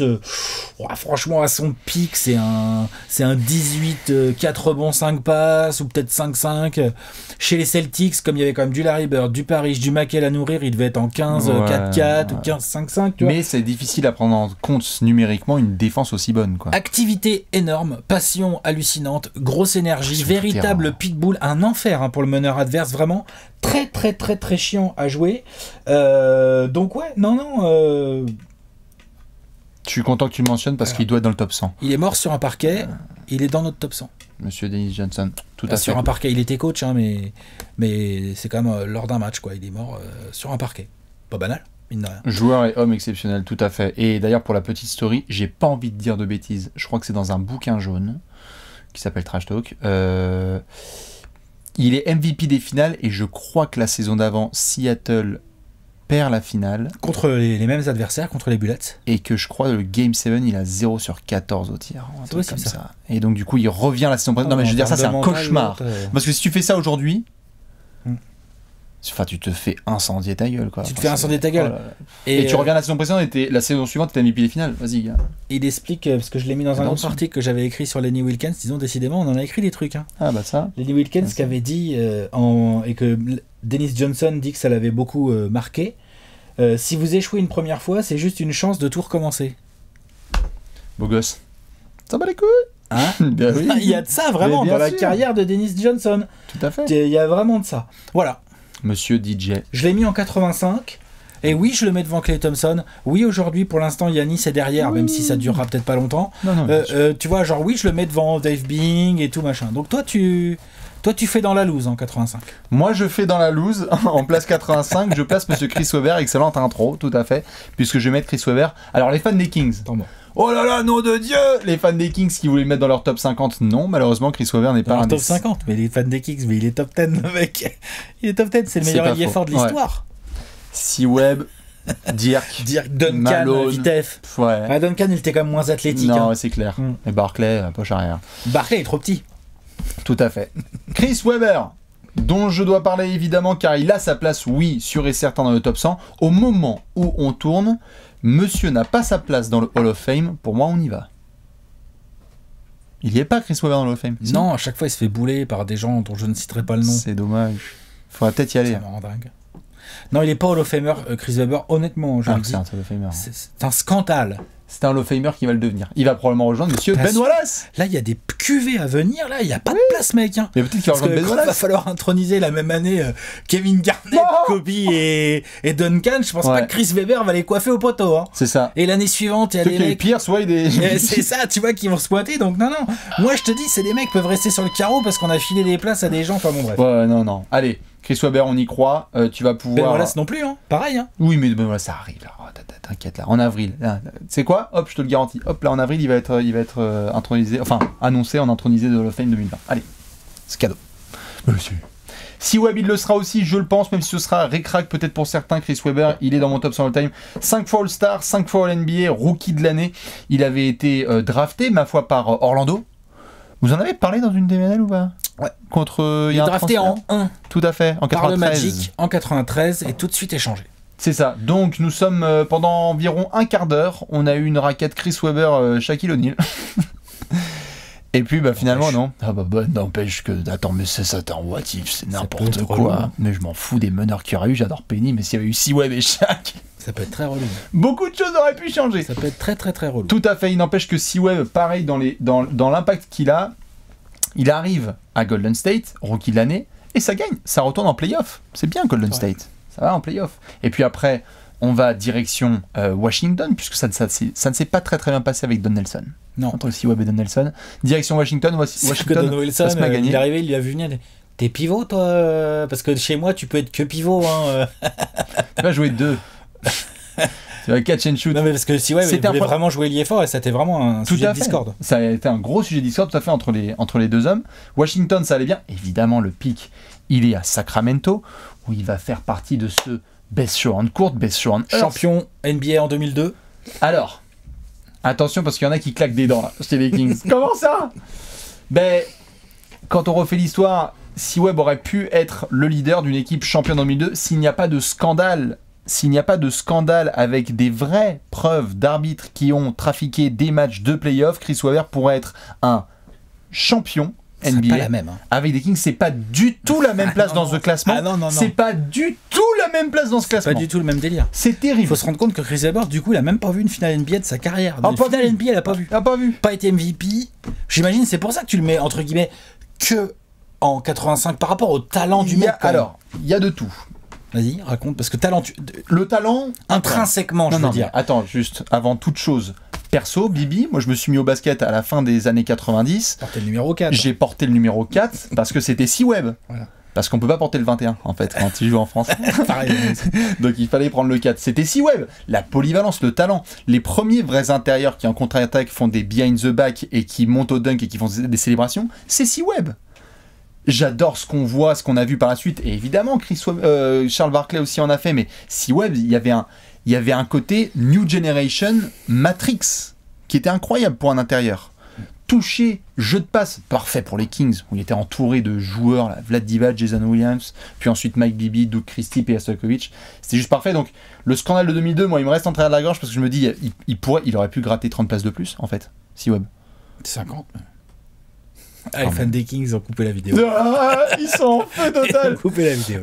franchement, à son pic, c'est un 18, 4 rebonds, 5 passes, ou peut-être 5-5. Chez les Celtics, comme il y avait quand même du Larry Bird, du Parrish, du McHale à nourrir, il devait être en 15, 4-4 ou 15-5-5. Tu vois. Mais c'est difficile à prendre en compte numériquement une défense aussi bonne, quoi. Activité énorme, passion hallucinante, grosse énergie, véritable pitbull, un enfer pour le meneur adverse, vraiment très très très très chiant à jouer. Donc ouais, non. Je suis content que tu le mentionnes parce qu'il doit être dans le top 100. Il est mort sur un parquet, il est dans notre top 100. Monsieur Dennis Johnson, tout à fait. Sur un parquet, il était coach, mais c'est quand même lors d'un match, quoi. Il est mort sur un parquet. Pas banal, mine de rien. Joueur et homme exceptionnel, tout à fait. Et d'ailleurs, pour la petite story, j'ai pas envie de dire de bêtises. Je crois que c'est dans un bouquin jaune qui s'appelle Trash Talk. Il est MVP des finales et je crois que la saison d'avant, Seattle perd la finale. Contre les mêmes adversaires, contre les Bullets. Et que je crois le Game 7, il a 0 sur 14 au tir. C'est possible ça. Et donc du coup, il revient la saison précédente. Non mais je veux dire, ça c'est un cauchemar. Parce que si tu fais ça aujourd'hui, enfin tu te fais incendier ta gueule, quoi. Tu te fais incendier ta gueule. Et tu reviens la saison précédente et la saison suivante, tu es MVP des finales. Vas-y, gars. Il explique, parce que je l'ai mis dans un autre article que j'avais écrit sur Lenny Wilkins, disons décidément, on en a écrit des trucs. Ah bah ça. Lenny Wilkins qui avait dit, et que Dennis Johnson dit que ça l'avait beaucoup marqué, si vous échouez une première fois, c'est juste une chance de tout recommencer. Beau gosse. Ça bat les couilles. Ben oui. Il y a de ça vraiment dans la carrière de Dennis Johnson. Tout à fait. Il y a vraiment de ça. Voilà. Monsieur DJ. Je l'ai mis en 85. Et oui, je le mets devant Klay Thompson. Oui, aujourd'hui, pour l'instant, Giannis est derrière, même si ça durera peut-être pas longtemps. Non, tu vois, genre oui, je le mets devant Dave Bing et tout machin. Donc toi, tu fais dans la loose en 85. Moi, je fais dans la loose. En place 85, je place Monsieur Chris Webber. Excellente intro, tout à fait. Puisque je vais mettre Chris Webber. Alors, les fans des Kings. Oh là là, nom de Dieu! Les fans des Kings qui voulaient le mettre dans leur top 50, non, malheureusement, Chris Webber n'est pas un top 50. Mais les fans des Kings, mais il est top 10, le mec. Il est top 10, c'est le meilleur ailier fort de l'histoire. C-Web, Dirk, Duncan, Vitef. Ouais. Duncan, il était quand même moins athlétique. Non, c'est clair. Et Barclay, poche arrière. Barclay est trop petit. Tout à fait. Chris Webber, dont je dois parler évidemment car il a sa place, oui, sûr et certain dans le top 100. Au moment où on tourne, monsieur n'a pas sa place dans le Hall of Fame. Pour moi, on y va. Il n'y est pas, Chris Webber, dans le Hall of Fame? Non, à chaque fois, il se fait bouler par des gens dont je ne citerai pas le nom. C'est dommage. Faudrait peut-être y aller. Ça me rend dingue. Non, il n'est pas Hall of Famer, Chris Webber, honnêtement, je le dis. C'est un Hall of Famer. C'est un scandale. C'est un Hall of Famer qui va le devenir. Il va probablement rejoindre monsieur Ben Wallace. Là, il y a des QV à venir, là, il n'y a pas de place, mec. Mais peut-être qu'il va rejoindre Ben Wallace. Il va falloir introniser la même année Kevin Garnett, Kobe et Duncan. Je pense pas que Chris Webber va les coiffer au poteau. C'est ça. Et l'année suivante, il y a des mecs. Pierce, c'est ça, tu vois, qui vont se pointer. Donc, non. Moi, je te dis, c'est des mecs qui peuvent rester sur le carreau parce qu'on a filé des places à des gens. Enfin, bon, bref. Ouais, non. Allez. Chris Webber, on y croit. Tu vas pouvoir. Ben Wallace non plus, pareil. Oui, mais Ben Wallace, ça arrive là. T'inquiète là. En avril. C'est quoi? Hop, je te le garantis. Hop, là en avril, il va être intronisé, enfin annoncé en intronisé de Hall of Fame 2020. Allez, c'est cadeau. Monsieur. Si Webb il le sera aussi, je le pense, même si ce sera ric-rac peut-être pour certains. Chris Webber, il est dans mon top 100 all-time. 5 fois All-Star, 5 fois All-NBA, rookie de l'année. Il avait été drafté, ma foi, par Orlando. Vous en avez parlé dans une DMNL ou pas? Ouais. Il est drafté en 1. Tout à fait, en 93. Par le Magic en 93 et tout de suite échangé. C'est ça. Donc nous sommes pendant environ un quart d'heure, on a eu une raquette Chris Webber, Shaquille O'Neal. Et puis finalement non. N'empêche que attends, mais c'est ça, t'es en what if, c'est n'importe quoi. Mais je m'en fous des meneurs qu'il y aurait eu. J'adore Penny, mais s'il y avait eu C-Web et Shaq, ça peut être très relou. Beaucoup de choses auraient pu changer. Ça peut être très très très relou. Tout à fait. Il n'empêche que C-Web, pareil dans l'impact qu'il a, il arrive à Golden State, rookie de l'année, et ça gagne. Ça retourne en playoff. C'est bien Golden State. Ça va en playoff. Et puis après, on va direction Washington, puisque ça ne s'est pas très très bien passé avec Don Nelson. Non. Entre C-Web et Don Nelson. Direction Washington. Washington, Don Nelson, il est arrivé, il lui a vu venir. T'es pivot, toi? Parce que chez moi, tu peux être que pivot. Tu vas jouer 2. Tu vas catch and shoot. Non, mais parce que C-Web, il voulait vraiment jouer lié fort et c'était vraiment un sujet de discorde. Ça a été un gros sujet de discorde, tout à fait, entre les deux hommes. Washington, ça allait bien. Évidemment, le pic, il est à Sacramento, où il va faire partie de ce best show on court, best show on earth. Champion NBA en 2002. Alors, attention parce qu'il y en a qui claquent des dents là, chez les Kings. Comment ça? Ben, quand on refait l'histoire, C-Webb aurait pu être le leader d'une équipe championne en 2002 s'il n'y a pas de scandale. S'il n'y a pas de scandale avec des vraies preuves d'arbitres qui ont trafiqué des matchs de playoff, Chris Webber pourrait être un champion NBA. C'est pas la même. Hein. Avec des Kings, c'est pas du tout la même place dans ce classement. C'est pas du tout la même place dans ce classement. Pas du tout le même délire. C'est terrible. Il faut se rendre compte que Chris Webber, du coup, il a même pas vu une finale NBA de sa carrière. Une finale NBA, il a pas vu. Pas été MVP. J'imagine, c'est pour ça que tu le mets entre guillemets que en 85 par rapport au talent du mec. Alors, il y a de tout. Vas-y, raconte, parce que talent... Le talent... Intrinsèquement, je veux dire. Attends, juste, avant toute chose, perso, Bibi, moi je me suis mis au basket à la fin des années 90. Porté le numéro 4. J'ai porté le numéro 4 parce que c'était C-Webb. Voilà. Parce qu'on peut pas porter le 21, en fait, quand tu joues en France. Pareil. Donc il fallait prendre le 4. C'était C-Webb. La polyvalence, le talent. Les premiers vrais intérieurs qui en contre-attaque font des behind the back et qui montent au dunk et qui font des célébrations, c'est C-Webb. J'adore ce qu'on voit, ce qu'on a vu par la suite. Et évidemment, Charles Barkley aussi en a fait. Mais C-Webb, il y avait un côté New Generation Matrix qui était incroyable pour un intérieur. Touché, jeu de passe, parfait pour les Kings, où il était entouré de joueurs, là, Vlad Divac, Jason Williams, puis ensuite Mike Bibby, Doug Christie, P.A. Stojakovic. C'était juste parfait. Donc le scandale de 2002, moi, il me reste en travers de la gorge parce que je me dis, il aurait pu gratter 30 places de plus, en fait, C-Webb. 50 les fans des Kings ont coupé la vidéo. Ils sont en feu total. Ils ont coupé la vidéo.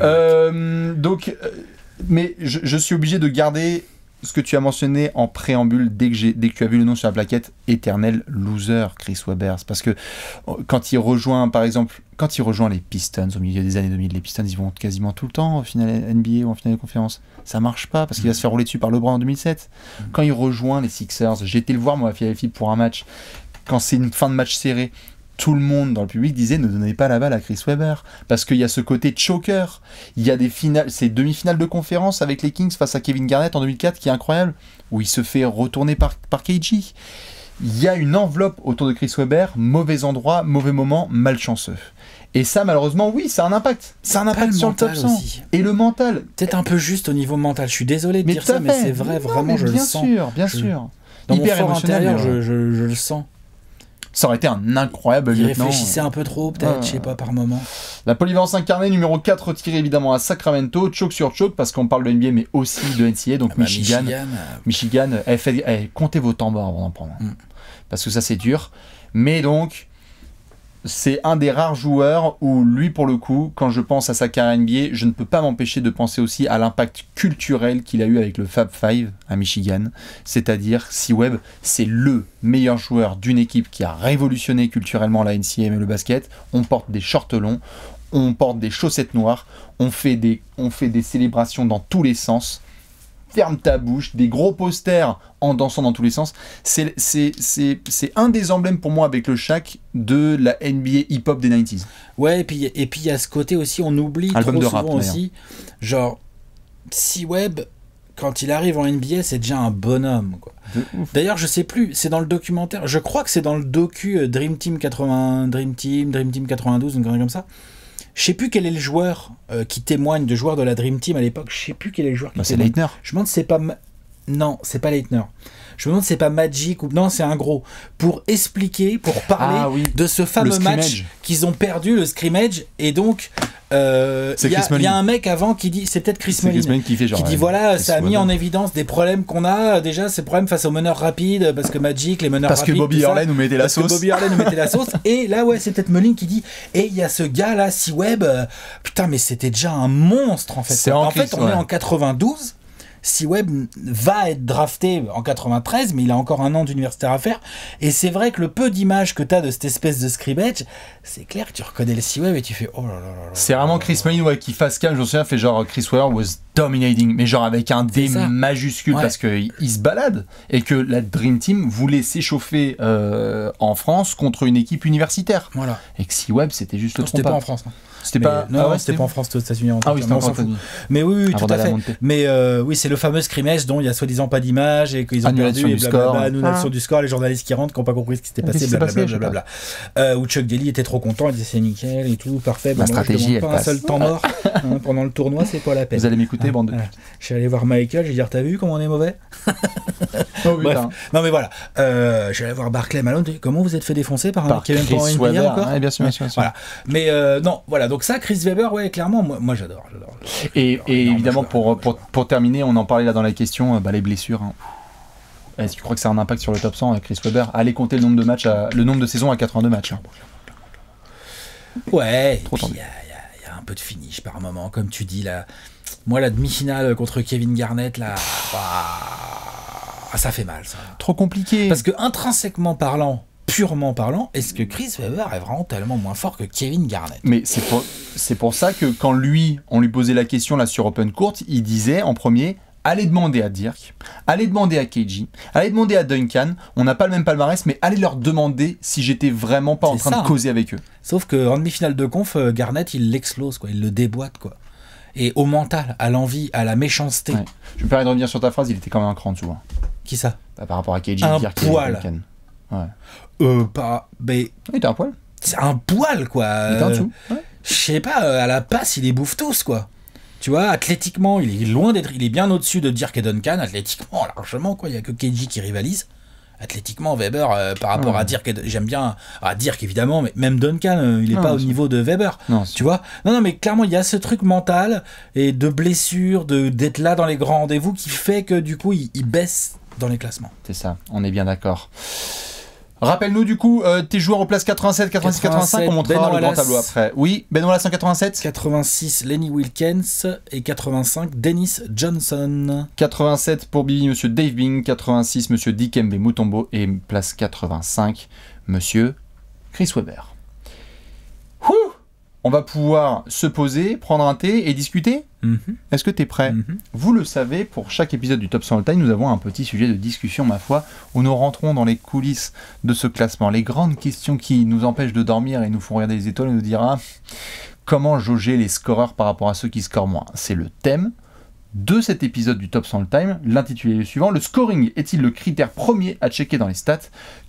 Mais je suis obligé de garder ce que tu as mentionné en préambule dès que tu as vu le nom sur la plaquette, éternel loser, Chris Webber. Parce que quand il rejoint, par exemple, les Pistons au milieu des années 2000, les Pistons, ils vont quasiment tout le temps au final NBA ou en finale de conférence. Ça marche pas parce qu'il va se faire rouler dessus par LeBron en 2007. Quand il rejoint les Sixers, j'ai été le voir moi à Philadelphie pour un match. Quand c'est une fin de match serrée, tout le monde dans le public disait ne donnez pas la balle à Chris Webber parce qu'il y a ce côté choker. Il y a des finales, ces demi-finales de conférence avec les Kings face à Kevin Garnett en 2004 qui est incroyable, où il se fait retourner par KG. Il y a une enveloppe autour de Chris Webber, mauvais endroit, mauvais moment, malchanceux. Et ça, malheureusement, oui, ça a un impact. Ça a un impact sur le top 100. Aussi. Et le mental. Peut-être un peu juste au niveau mental. Je suis désolé de dire ça, mais c'est vrai, vraiment, je le sens. Bien sûr. Dans mon fort intérieur, je le sens. Ça aurait été un incroyable il lieutenant. Réfléchissait un peu trop, peut-être, je sais pas, par moment. La polyvalence incarnée, numéro 4, retiré évidemment à Sacramento, choke sur choke, parce qu'on parle de NBA, mais aussi de NCAA, donc Michigan. Comptez vos tambours avant d'en prendre. Parce que ça, c'est dur. Mais donc, c'est un des rares joueurs où, lui, pour le coup, quand je pense à sa carrière NBA, je ne peux pas m'empêcher de penser aussi à l'impact culturel qu'il a eu avec le Fab Five à Michigan. C'est-à-dire, C-Webb, c'est le meilleur joueur d'une équipe qui a révolutionné culturellement la NCAA et le basket. On porte des shorts longs, on porte des chaussettes noires, on fait des célébrations dans tous les sens. Ferme ta bouche, des gros posters en dansant dans tous les sens. C'est un des emblèmes pour moi avec le Shaq de la NBA hip-hop des 90s. Ouais, et puis il y a ce côté aussi, on oublie album trop de souvent rap, aussi, genre, C-Webb, quand il arrive en NBA, c'est déjà un bonhomme, quoi. D'ailleurs, je sais plus, c'est dans le documentaire, je crois que c'est dans le docu Dream Team 92, une connerie comme ça. Je sais plus quel est le joueur qui témoigne de joueurs de la Dream Team à l'époque. Je sais plus quel est le joueur qui témoigne. C'est Leitner. Je me demande si c'est pas... Non, c'est pas Leitner. Je me demande si c'est pas Magic ou... Non, c'est un gros. Pour expliquer, pour parler de ce fameux match qu'ils ont perdu, le scrimmage. Et donc, il y a un mec avant qui dit... C'est peut-être Chris Mullin qui dit voilà, ça a mis en évidence des problèmes qu'on a. Déjà, ces problèmes face aux meneurs rapides, parce que Magic, les meneurs rapides... Parce que Bobby Hurley nous mettait la sauce. Et là, ouais, c'est peut-être Mullin qui dit et il y a ce gars là, C-Webb, putain, mais c'était déjà un monstre en fait. En fait, on est en 92. C-Webb va être drafté en 93, mais il a encore un an d'universitaire à faire. Et c'est vrai que le peu d'images que tu as de cette espèce de scrimmage, c'est clair que tu reconnais le C-Webb et tu fais oh là là là. C'est vraiment Chris Mullin qui face cam, je me souviens, fait genre Chris Webber was dominating, mais genre avec un D majuscule parce qu'il se balade et que la Dream Team voulait s'échauffer en France contre une équipe universitaire. Voilà. Et que C-Webb c'était juste le trompe. C'était pas en France. Hein. C'était Mais- pas. Non, ah ouais, c'était pas en France, c'était aux États-Unis. Ah oui, c'était Mais en on s'en France. fout. Mais oui, Avant tout à d'aller à fait. Monté. Mais oui, c'est le fameux scrimmage dont il y a soi-disant pas d'image et qu'ils ont Annulation perdu et du blablabla, score. annulation du score, les journalistes qui rentrent qui n'ont pas compris ce qui s'était Qu'est-ce passé, qui s'est passé, je sais blablabla. Où Chuck Daly était trop content, il disait c'est nickel et tout, parfait. La Bon, moi, stratégie, je demande elle pas passe. un seul temps mort hein, pendant le tournoi, c'est pas la peine. Vous allez m'écouter, bande de. Voilà. Je suis allé voir Michael, je vais dire t'as vu comment on est mauvais. Oh, Bref. putain. Non mais voilà, je suis allé voir Barclay Malone, comment vous êtes fait défoncer par un Par mec qui est même Chris pas en NBA Webber. encore. Ouais, bien sûr, bien sûr, bien sûr. Voilà. Mais non, voilà, donc ça, Chris Webber, ouais, clairement, moi j'adore. Et énorme évidemment, joueur. pour terminer, on en parlait là dans la question, les blessures. Hein. Est-ce que tu crois que ça a un impact sur le top 100 avec Chris Webber? Allez compter le nombre de matchs, le nombre de saisons à 82 matchs. Hein. Ouais, et Trop puis tendu. il y a un peu de finish par moment, comme tu dis là. Moi, la demi-finale contre Kevin Garnett, là, ça fait mal, ça. Trop compliqué. Parce que intrinsèquement parlant, purement parlant, est-ce que Chris Webber est vraiment tellement moins fort que Kevin Garnett? Mais c'est pour ça que quand on lui posait la question là sur Open Court, il disait en premier, allez demander à Dirk, allez demander à KG, allez demander à Duncan, on n'a pas le même palmarès, mais allez leur demander si j'étais vraiment pas en C'est train ça, de hein. causer avec eux. Sauf qu'en demi-finale de conf, Garnett, il l'explose, quoi. Il le déboîte, quoi. Et au mental, à l'envie, à la méchanceté. Ouais. Je me permets de revenir sur ta phrase, il était quand même un cran en dessous. Hein. Qui ça? Par rapport à KG, Un Dirk poil. et Duncan. Ouais. Pas... Mais Il était un poil. c'est un poil, quoi. Il était en dessous. Ouais. Je sais pas, à la passe, il les bouffe tous, quoi. Tu vois, athlétiquement, il est loin d'être... Il est bien au-dessus de Dirk et Duncan, athlétiquement, largement, quoi. Il y a que KG qui rivalise. Athlétiquement, Weber, par rapport à Dirk, j'aime bien... À Dirk, évidemment, mais même Duncan, il est Non, pas au c'est- niveau de Weber. Non, Tu vois? Non, mais clairement, il y a ce truc mental et de blessure, d'être là dans les grands rendez-vous qui fait que, du coup, il baisse dans les classements. c'est ça, on est bien d'accord. Rappelle-nous du coup tes joueurs aux places 87, 86, 85, on montrera Ben le grand Wallace. tableau après. Oui, Ben Wallace en 87, 86, Lenny Wilkens et 85, Dennis Johnson. 87 pour Bibi, monsieur Dave Bing, 86, monsieur Dikembe Mutombo et place 85, monsieur Chris Webber. Ouh, on va pouvoir se poser, prendre un thé et discuter. Est-ce que tu es prêt? Vous le savez, pour chaque épisode du Top 100 All Time, nous avons un petit sujet de discussion, ma foi, où nous rentrons dans les coulisses de ce classement. Les grandes questions qui nous empêchent de dormir et nous font regarder les étoiles et nous dire comment jauger les scoreurs par rapport à ceux qui scorent moins. C'est le thème de cet épisode du Top 100 All Time. L'intitulé est le suivant: le scoring est-il le critère premier à checker dans les stats?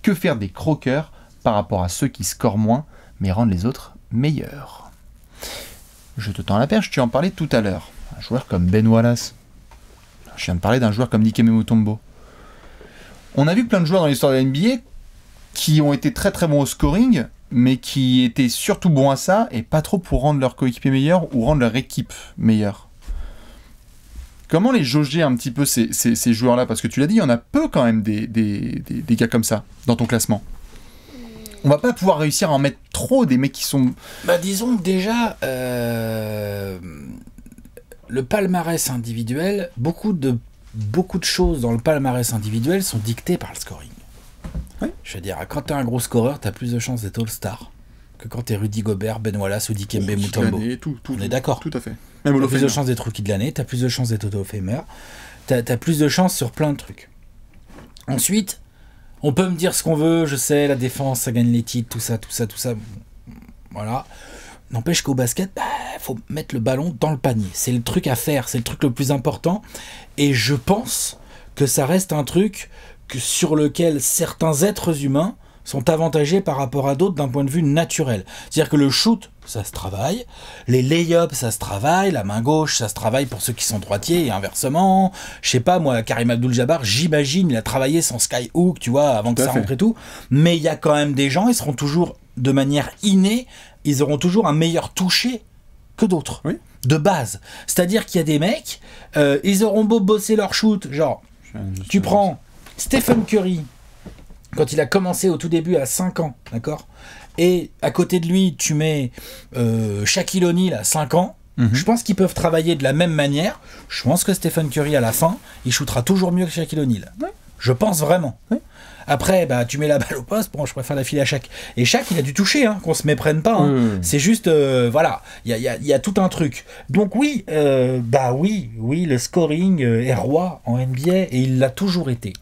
Que faire des croqueurs par rapport à ceux qui scorent moins, mais rendent les autres meilleurs? Je te tends la perche, tu en parlais tout à l'heure. Un joueur comme Ben Wallace. Je viens de parler d'un joueur comme Dikembe Mutombo. On a vu plein de joueurs dans l'histoire de la NBA qui ont été très très bons au scoring, mais qui étaient surtout bons à ça, et pas trop pour rendre leur coéquipier meilleur ou rendre leur équipe meilleure. Comment les jauger un petit peu ces joueurs-là? Parce que tu l'as dit, il y en a peu quand même des gars comme ça dans ton classement. On va pas pouvoir réussir à en mettre trop des mecs qui sont... Bah disons que déjà, le palmarès individuel, beaucoup de choses dans le palmarès individuel sont dictées par le scoring. Oui. Je veux dire, quand t'es un gros scoreur, t'as plus de chances d'être All-Star que quand t'es Rudy Gobert, Ben Wallace ou Dikembe Mutombo. On est d'accord. Tout à fait. Même T'as plus de chances d'être Rookie de l'année, t'as plus de chances d'être Hall of Famer, t'as plus de chances sur plein de trucs. Ensuite, on peut me dire ce qu'on veut, je sais, la défense, ça gagne les titres, tout ça. Voilà. N'empêche qu'au basket, faut mettre le ballon dans le panier. C'est le truc à faire, c'est le truc le plus important. Et je pense que ça reste un truc sur lequel certains êtres humains sont avantagés par rapport à d'autres d'un point de vue naturel. C'est-à-dire que le shoot, ça se travaille, les lay-ups, ça se travaille, la main gauche, ça se travaille pour ceux qui sont droitiers et inversement. Je sais pas, moi, Karim Abdul-Jabbar, j'imagine, il a travaillé son skyhook, tu vois, avant que ça rentre et tout. Mais il y a quand même des gens, ils seront toujours, de manière innée, ils auront toujours un meilleur toucher que d'autres. Oui. De base. C'est-à-dire qu'il y a des mecs, ils auront beau bosser leur shoot, genre, tu prends Stephen Curry, quand il a commencé au tout début à 5 ans, d'accord? Et à côté de lui, tu mets Shaquille O'Neal à 5 ans. Je pense qu'ils peuvent travailler de la même manière. Je pense que Stephen Curry, à la fin, il shootera toujours mieux que Shaquille O'Neal. Je pense vraiment. Après, tu mets la balle au poste. Bon, je préfère la filer à Shaq. Et Shaq, il a dû toucher, qu'on se méprenne pas. C'est juste, voilà, il y a tout un truc. Donc oui, oui, le scoring est roi en NBA et il l'a toujours été.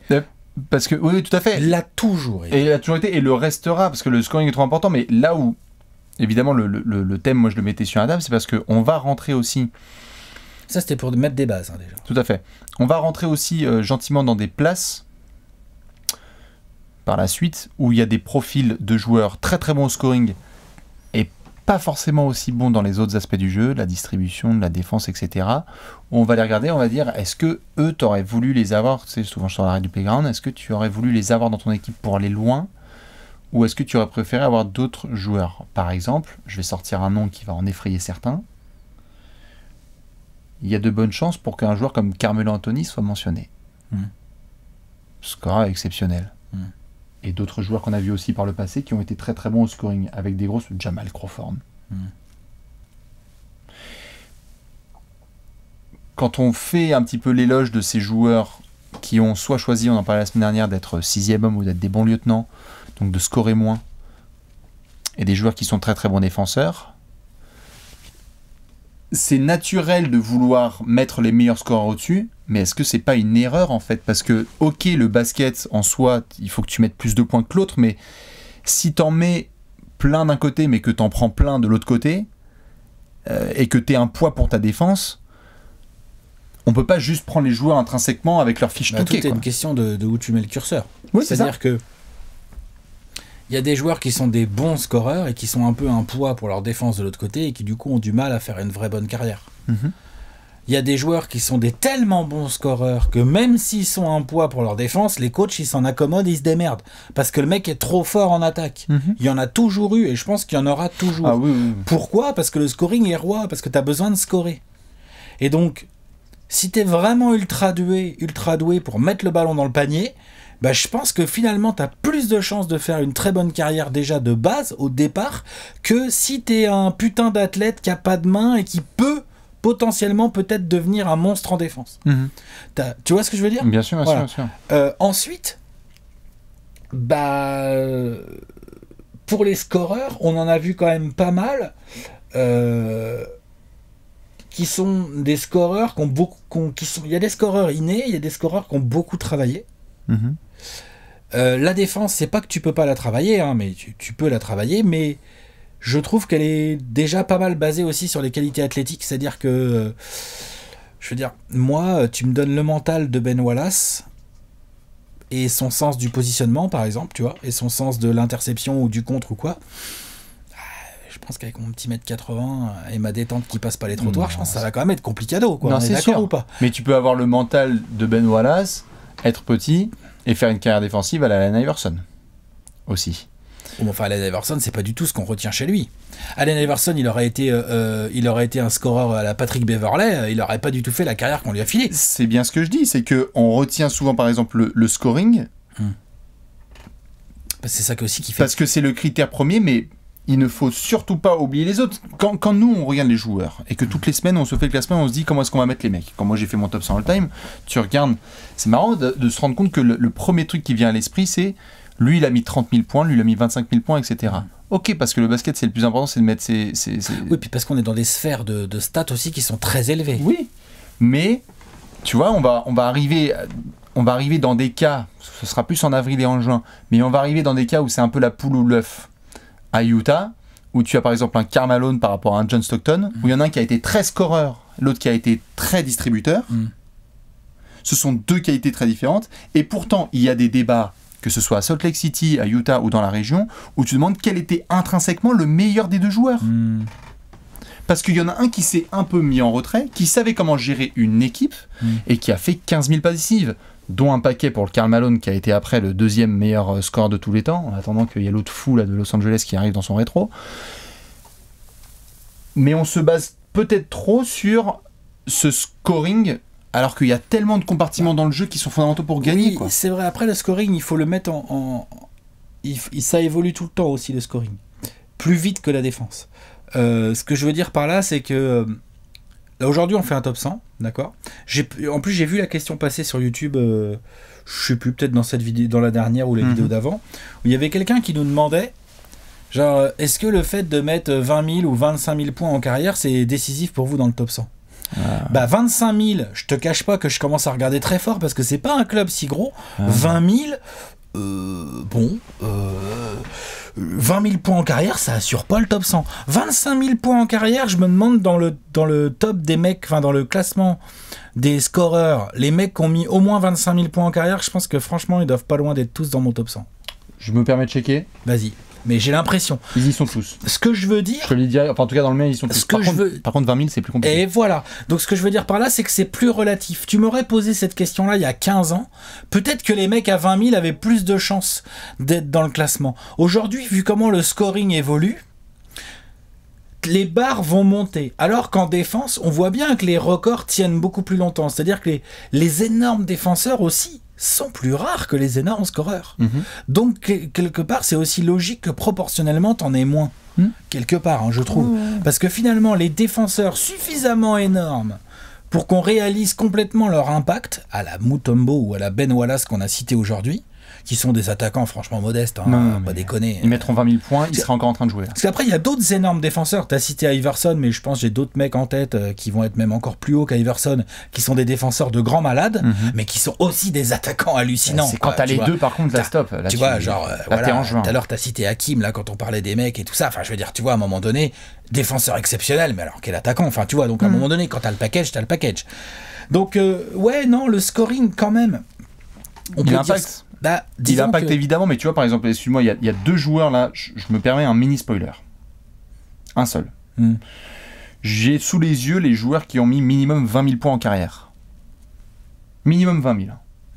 Parce que, oui, tout à fait. Il l'a toujours été. Et il a toujours été, et le restera, parce que le scoring est trop important, mais là où évidemment, le thème, moi je le mettais sur un table, c'est parce qu'on va rentrer aussi. Ça, c'était pour mettre des bases, hein, déjà. Tout à fait. On va rentrer aussi gentiment dans des places par la suite où il y a des profils de joueurs très très bons au scoring et pas forcément aussi bons dans les autres aspects du jeu, de la distribution, de la défense, etc. Où on va les regarder, on va dire, est-ce que eux, t'aurais voulu les avoir, tu sais, souvent je suis dans l'arrêt du playground, est-ce que tu aurais voulu les avoir dans ton équipe pour aller loin, ou est-ce que tu aurais préféré avoir d'autres joueurs? Par exemple, je vais sortir un nom qui va en effrayer certains. Il y a de bonnes chances pour qu'un joueur comme Carmelo Anthony soit mentionné. Score exceptionnel. Et d'autres joueurs qu'on a vus aussi par le passé qui ont été très très bons au scoring, avec des grosses, Jamal Crawford. Quand on fait un petit peu l'éloge de ces joueurs qui ont soit choisi, on en parlait la semaine dernière, d'être 6e homme ou d'être des bons lieutenants, donc de scorer moins, et des joueurs qui sont très très bons défenseurs, c'est naturel de vouloir mettre les meilleurs scoreurs au-dessus, mais est-ce que c'est pas une erreur en fait? Parce que, ok, le basket en soi, il faut que tu mettes plus de points que l'autre, mais si t'en mets plein d'un côté, mais que t'en prends plein de l'autre côté, et que t'es un poids pour ta défense, on peut pas juste prendre les joueurs intrinsèquement avec leur fiche touquée. Tout est une question de où tu mets le curseur. Oui, c'est-à-dire que il y a des joueurs qui sont des bons scoreurs et qui sont un peu un poids pour leur défense de l'autre côté et qui du coup ont du mal à faire une vraie bonne carrière. Il y a des joueurs qui sont des tellement bons scoreurs que même s'ils sont un poids pour leur défense, les coachs ils s'en accommodent et ils se démerdent. Parce que le mec est trop fort en attaque. Il y en a toujours eu et je pense qu'il y en aura toujours. Ah, oui. Pourquoi? Parce que le scoring est roi, parce que tu as besoin de scorer. Et donc, si tu es vraiment ultra doué pour mettre le ballon dans le panier, bah, je pense que finalement tu as plus de chances de faire une très bonne carrière déjà de base au départ que si tu es un putain d'athlète qui a pas de main et qui peut potentiellement peut-être devenir un monstre en défense. Tu vois ce que je veux dire? Bien sûr, bien sûr. Ensuite, bah, pour les scoreurs, on en a vu quand même pas mal qui sont des scoreurs qui ont beaucoup, il y a des scoreurs innés, il y a des scoreurs qui ont beaucoup travaillé. La défense, c'est pas que tu peux pas la travailler, hein, mais tu peux la travailler, mais je trouve qu'elle est déjà pas mal basée aussi sur les qualités athlétiques, c'est-à-dire que, je veux dire, moi, tu me donnes le mental de Ben Wallace et son sens du positionnement, par exemple, tu vois, et son sens de l'interception ou du contre ou quoi. Je pense qu'avec mon petit mètre 80 et ma détente qui passe pas les trottoirs, je pense que ça va quand même être complicado, quoi. Non, c'est sûr. Ou pas? Mais tu peux avoir le mental de Ben Wallace, être petit et faire une carrière défensive à la Allen Iverson aussi. Enfin, Allen Iverson, c'est pas du tout ce qu'on retient chez lui. Allen Iverson, il aurait été un scoreur à la Patrick Beverley, il aurait pas du tout fait la carrière qu'on lui a filée. C'est bien ce que je dis, c'est que on retient souvent par exemple le scoring. C'est ça aussi qui fait. Parce que c'est le critère premier, mais il ne faut surtout pas oublier les autres. Quand nous, on regarde les joueurs, et que toutes les semaines, on se fait le classement, on se dit comment est-ce qu'on va mettre les mecs. Quand moi j'ai fait mon top 100 all-time, tu regardes, c'est marrant de se rendre compte que le premier truc qui vient à l'esprit, c'est lui, il a mis 30 000 points, lui, il a mis 25 000 points, etc. Ok, parce que le basket, c'est le plus important, c'est de mettre ses... Oui, puis parce qu'on est dans des sphères de stats aussi qui sont très élevées. Oui, mais, tu vois, on va arriver dans des cas, ce sera plus en avril et en juin, mais on va arriver dans des cas où c'est un peu la poule ou l'œuf. À Utah, où tu as par exemple un Karl Malone par rapport à un John Stockton, où il y en a un qui a été très scoreur, l'autre qui a été très distributeur. Ce sont deux qualités très différentes, et pourtant, il y a des débats, que ce soit à Salt Lake City, à Utah ou dans la région, où tu demandes quel était intrinsèquement le meilleur des deux joueurs. Parce qu'il y en a un qui s'est un peu mis en retrait, qui savait comment gérer une équipe, et qui a fait 15 000 passes décisives, dont un paquet pour le Karl Malone, qui a été après le deuxième meilleur score de tous les temps, en attendant qu'il y ait l'autre fou là, de Los Angeles qui arrive dans son rétro. Mais on se base peut-être trop sur ce scoring, alors qu'il y a tellement de compartiments dans le jeu qui sont fondamentaux pour gagner. Oui, c'est vrai. Après, le scoring, il faut le mettre ça évolue tout le temps aussi, le scoring. Plus vite que la défense. Ce que je veux dire par là, c'est que là, aujourd'hui, on fait un top 100, d'accord. En plus, j'ai vu la question passer sur YouTube, je sais plus, peut-être dans cette vidéo, dans la dernière ou la vidéo d'avant, où il y avait quelqu'un qui nous demandait, genre, est-ce que le fait de mettre 20 000 ou 25 000 points en carrière, c'est décisif pour vous dans le top 100 ? Bah 25 000, je te cache pas que je commence à regarder très fort parce que c'est pas un club si gros. 20 000, bon, 20 000 points en carrière, ça assure pas le top 100. 25 000 points en carrière, je me demande dans le top des mecs, enfin dans le classement des scoreurs, les mecs qui ont mis au moins 25 000 points en carrière, je pense que franchement, ils doivent pas loin d'être tous dans mon top 100. Je me permets de checker. Vas-y. Mais j'ai l'impression. Ils y sont tous. Ce que je veux dire... Je te le dis, enfin en tout cas dans le mien, ils sont tous. Par contre, 20 000, c'est plus compliqué. Et voilà. Donc ce que je veux dire par là, c'est que c'est plus relatif. Tu m'aurais posé cette question-là il y a 15 ans. Peut-être que les mecs à 20 000 avaient plus de chances d'être dans le classement. Aujourd'hui, vu comment le scoring évolue, les barres vont monter. Alors qu'en défense, on voit bien que les records tiennent beaucoup plus longtemps. C'est-à-dire que les énormes défenseurs aussi sont plus rares que les énormes scoreurs. Donc, quelque part, c'est aussi logique que proportionnellement, t'en aies moins. Quelque part, hein, je trouve. Parce que finalement, les défenseurs suffisamment énormes pour qu'on réalise complètement leur impact, à la Mutombo ou à la Ben Wallace qu'on a cité aujourd'hui, qui sont des attaquants franchement modestes, hein, non, pas déconner. Ils mettront 20 000 points, ils seraient encore en train de jouer. Parce qu'après, il y a d'autres énormes défenseurs. Tu as cité Iverson, mais je pense que j'ai d'autres mecs en tête qui vont être même encore plus hauts qu'Iverson, qui sont des défenseurs de grands malades, mais qui sont aussi des attaquants hallucinants. C'est quand t'as les deux, par contre, là, stop. Là, tu vois, genre, voilà, tout à l'heure, tu as cité Hakim, là, quand on parlait des mecs et tout ça. Enfin, je veux dire, tu vois, à un moment donné, défenseur exceptionnel, mais alors quel attaquant. Enfin, tu vois, donc à un moment donné, quand t'as le package, t'as le package. Donc, ouais, non, le scoring, quand même. Il impacte. Bah, il impacte évidemment, mais tu vois, par exemple, excuse-moi, il y a deux joueurs là, je me permets un mini spoiler. Un seul. J'ai sous les yeux les joueurs qui ont mis minimum 20 000 points en carrière. Minimum 20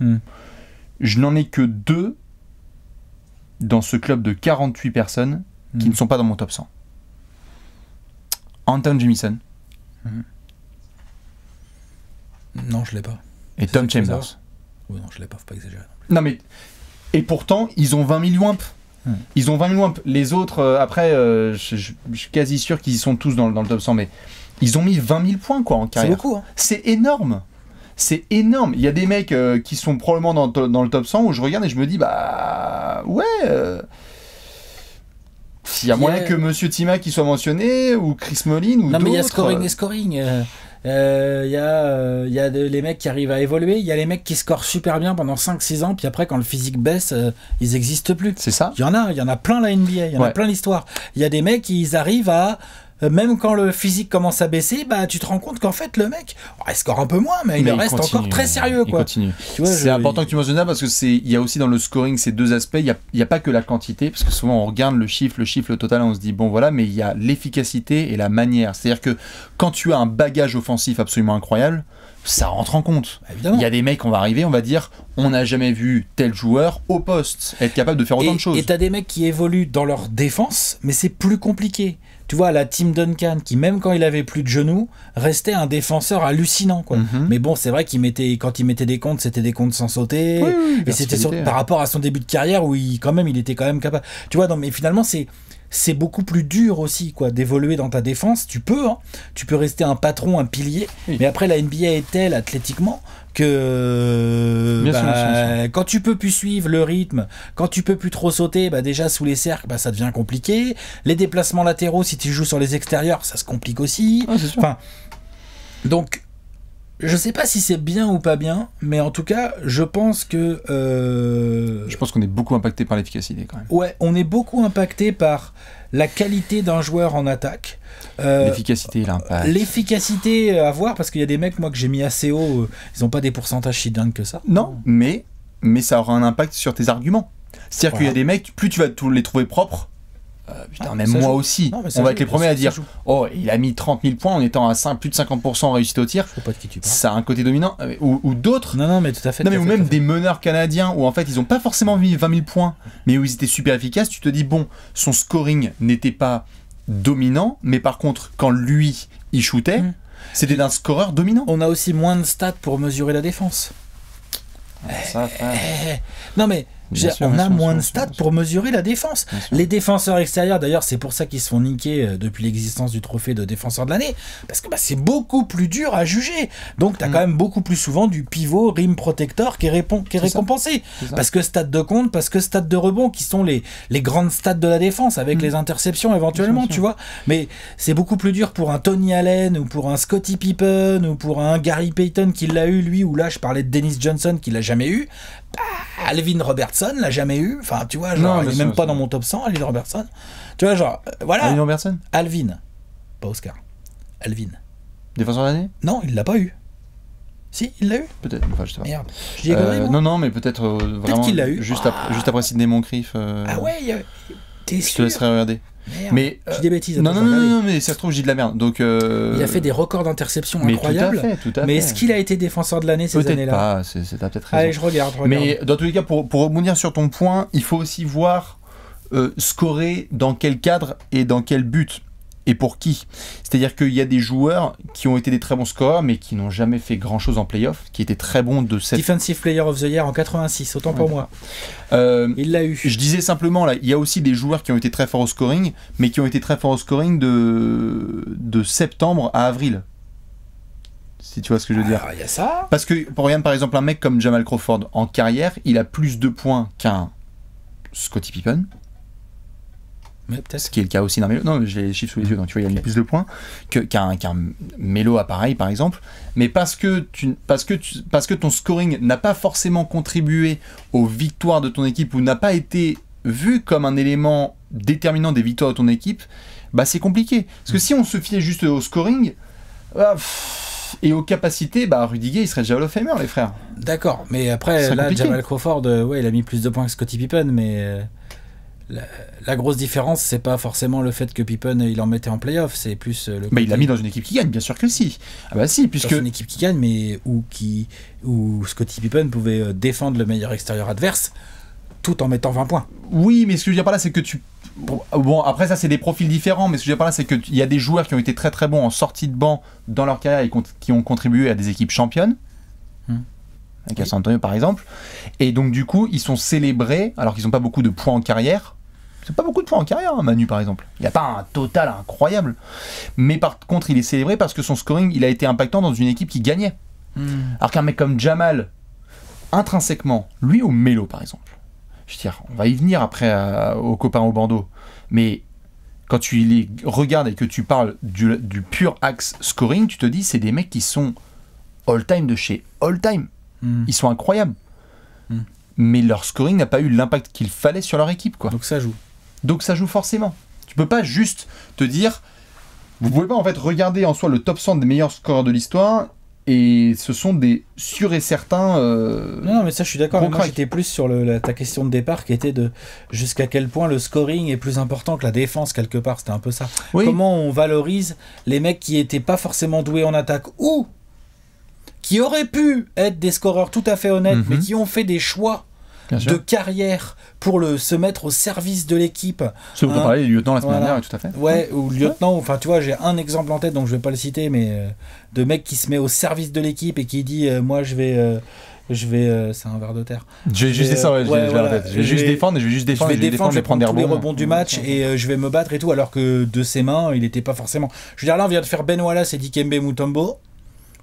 000. Je n'en ai que 2 dans ce club de 48 personnes qui ne sont pas dans mon top 100. Anton Jamison. Non, je l'ai pas. Et Tom Chambers. Oui, non, je l'ai pas, faut pas exagérer. Non, mais. Et pourtant, ils ont 20 000 wimp. Ils ont 20 000 wimp. Les autres, après, je suis quasi sûr qu'ils y sont tous dans le top 100, mais ils ont mis 20 000 points quoi, en carrière. C'est beaucoup, hein. C'est énorme. C'est énorme. Il y a des mecs qui sont probablement dans le top 100 où je regarde et je me dis, bah. Ouais. S'il y a moyen que Monsieur Tima qui soit mentionné, ou Chris Mullin, ou d'autres. Non, mais il y a scoring et scoring. Il y a les mecs qui arrivent à évoluer, il y a les mecs qui scorent super bien pendant 5-6 ans, puis après quand le physique baisse, ils n'existent plus. C'est ça. Il y en a plein la NBA, il y en a plein l'histoire. Il y a des mecs qui arrivent à, même quand le physique commence à baisser, bah tu te rends compte qu'en fait le mec, il score un peu moins, mais il reste encore très sérieux. Quoi. C'est important que tu mentionnes ça parce que il y a aussi dans le scoring ces deux aspects. Il y a pas que la quantité, parce que souvent on regarde le chiffre total, et on se dit bon voilà, mais il y a l'efficacité et la manière. C'est-à-dire que quand tu as un bagage offensif absolument incroyable, ça rentre en compte. Évidemment. Il y a des mecs, on va arriver, on va dire, on n'a jamais vu tel joueur au poste être capable de faire autant de choses. Et t'as des mecs qui évoluent dans leur défense, mais c'est plus compliqué. Tu vois, la Tim Duncan, qui même quand il avait plus de genoux, restait un défenseur hallucinant, quoi. Mais bon, c'est vrai quand il mettait des comptes, c'était des comptes sans sauter. Et c'était par rapport à son début de carrière où il était quand même capable. Tu vois, non, mais finalement, c'est beaucoup plus dur aussi quoi d'évoluer dans ta défense. Tu peux rester un patron, un pilier, mais après la NBA est telle athlétiquement que bien sûr. Quand tu peux plus suivre le rythme, quand tu peux plus trop sauter, déjà sous les cercles ça devient compliqué. Les déplacements latéraux, si tu joues sur les extérieurs, ça se complique aussi. Enfin, donc je sais pas si c'est bien ou pas bien, mais en tout cas, je pense que... Je pense qu'on est beaucoup impacté par l'efficacité quand même. Ouais, on est beaucoup impacté par la qualité d'un joueur en attaque. L'efficacité et l'impact. L'efficacité à voir, parce qu'il y a des mecs, moi, que j'ai mis assez haut, ils n'ont pas des pourcentages si dingues que ça. Non, mais ça aura un impact sur tes arguments. C'est-à-dire qu'il y a des mecs, plus tu vas les trouver propres, putain, même moi joue. aussi, non, on va être les premiers à dire oh, il a mis 30 000 points en étant à plus de 50% en réussite au tir. Je sais pas de qui tu parles. Ça a un côté dominant. Ou d'autres. Non, mais tout à fait. Non, mais ou même des meneurs canadiens où en fait ils ont pas forcément mis 20 000 points, mais où ils étaient super efficaces. Tu te dis, bon, son scoring n'était pas dominant, mais par contre, quand lui il shootait, c'était d'un scoreur dominant. On a aussi moins de stats pour mesurer la défense. Non, mais. On a moins de stats pour mesurer la défense. Les défenseurs extérieurs, d'ailleurs, c'est pour ça qu'ils se font niquer depuis l'existence du trophée de défenseur de l'année, parce que c'est beaucoup plus dur à juger. Donc, tu as quand même beaucoup plus souvent du pivot, rim protector qui est récompensé. Parce que stats de compte, parce que stats de rebond, qui sont les grandes stats de la défense, avec les interceptions éventuellement, tu vois. Mais c'est beaucoup plus dur pour un Tony Allen, ou pour un Scottie Pippen, ou pour un Gary Payton qui l'a eu, lui, ou là, je parlais de Dennis Johnson qui l'a jamais eu. Alvin Robertson l'a jamais eu. Enfin, tu vois, genre, Non, il est bien même sûr, pas ça. dans mon top 100, Alvin Robertson. Tu vois, genre, voilà. Alvin Robertson, Alvin, pas Oscar. Alvin. défenseur de l'année? Non, il l'a pas eu. Si, il l'a eu. Peut-être, enfin, je sais pas. Merde. Je dis des conneries, moi. Non, mais peut-être vraiment qu'il l'a eu. juste après Sidney Moncrief. Ah ouais, t'es Je te sûr? laisserai regarder. Merde. Mais Je dis des bêtises. non, attends, non, je vais non, regarder. non, mais ça se trouve, je dis de la merde. Donc, Il a fait des records d'interception mais incroyables. tout à fait. Mais est-ce qu'il a été défenseur de l'année ces Peut-être années-là? pas, t'as peut-être raison. Allez, je regarde. Mais dans tous les cas, pour rebondir sur ton point, il faut aussi voir scorer dans quel cadre et dans quel but. Et pour qui? C'est-à-dire qu'il y a des joueurs qui ont été des très bons scoreurs, mais qui n'ont jamais fait grand-chose en play-off, qui étaient très bons de cette... Defensive Player of the Year en 86, autant pour moi. Il l'a eu. Je disais simplement, là, il y a aussi des joueurs qui ont été très forts au scoring, mais qui ont été très forts au scoring de septembre à avril. Si tu vois ce que je veux dire. Alors, il y a ça. Parce que, pour regarder par exemple un mec comme Jamal Crawford, en carrière, il a plus de points qu'un Scottie Pippen, Mais peut-être. ce qui est le cas aussi d'un Melo. Non, j'ai les chiffres sous les yeux, donc tu vois, il a plus de points qu'un Melo à pareil, par exemple. Mais parce que ton scoring n'a pas forcément contribué aux victoires de ton équipe ou n'a pas été vu comme un élément déterminant des victoires de ton équipe, bah c'est compliqué. Parce que si on se fiait juste au scoring et aux capacités, bah Rudy Gay il serait déjà Hall of Famer, les frères. D'accord, mais après, C'est là, compliqué. Jamal Crawford, ouais, il a mis plus de points que Scottie Pippen, mais la grosse différence, c'est pas forcément le fait que Pippen il en mettait en playoff, c'est plus le. Bah il l'a mis dans une équipe qui gagne, bien sûr que si. Ah bah si, puisque... Dans une équipe qui gagne, mais où Scottie Pippen pouvait défendre le meilleur extérieur adverse tout en mettant 20 points. Oui, mais ce que je veux dire par là, c'est que tu... Bon, après ça, c'est des profils différents, mais ce que je veux dire par là, c'est qu'il y a des joueurs qui ont été très très bons en sortie de banc dans leur carrière et qui ont contribué à des équipes championnes. Avec Oui. San Antonio, par exemple. Et donc, du coup, ils sont célébrés, alors qu'ils n'ont pas beaucoup de points en carrière. C'est pas beaucoup de points en carrière, hein, Manu, par exemple. Il n'y a pas un total incroyable. Mais par contre, il est célébré parce que son scoring, il a été impactant dans une équipe qui gagnait. Alors qu'un mec comme Jamal, intrinsèquement, lui ou Melo, par exemple, je veux dire, on va y venir après aux copains au bandeau, mais quand tu les regardes et que tu parles du pur axe scoring, tu te dis c'est des mecs qui sont all-time de chez all-time. Ils sont incroyables. Mais leur scoring n'a pas eu l'impact qu'il fallait sur leur équipe, quoi. Donc ça joue. Donc ça joue forcément. Tu peux pas juste te dire... Vous pouvez pas en fait regarder en soi le top 100 des meilleurs scoreurs de l'histoire et ce sont des sûrs et certains... Non, mais ça je suis d'accord. gros Mais moi crack. j'étais plus sur ta question de départ qui était de jusqu'à quel point le scoring est plus important que la défense quelque part. C'était un peu ça. Oui. Comment on valorise les mecs qui étaient pas forcément doués en attaque ou qui auraient pu être des scoreurs tout à fait honnêtes, mais qui ont fait des choix Bien sûr. de carrière pour se mettre au service de l'équipe. Ce dont on parlait, les lieutenants la semaine Voilà. dernière, tout à fait. Ouais, ou lieutenant, enfin tu vois, j'ai un exemple en tête, donc je vais pas le citer, mais de mec qui se met au service de l'équipe et qui dit moi je vais c'est un verre de terre. J'ai juste ça, ouais, ouais, je voilà. l'ai en tête. Je vais juste défendre, je vais juste défendre, je vais défendre, je vais prendre des tous les rebonds. rebonds du match et je vais me battre et tout, alors que de ses mains, il n'était pas forcément. Je veux dire, là, on vient de faire Ben Wallace et Dikembe Mutombo.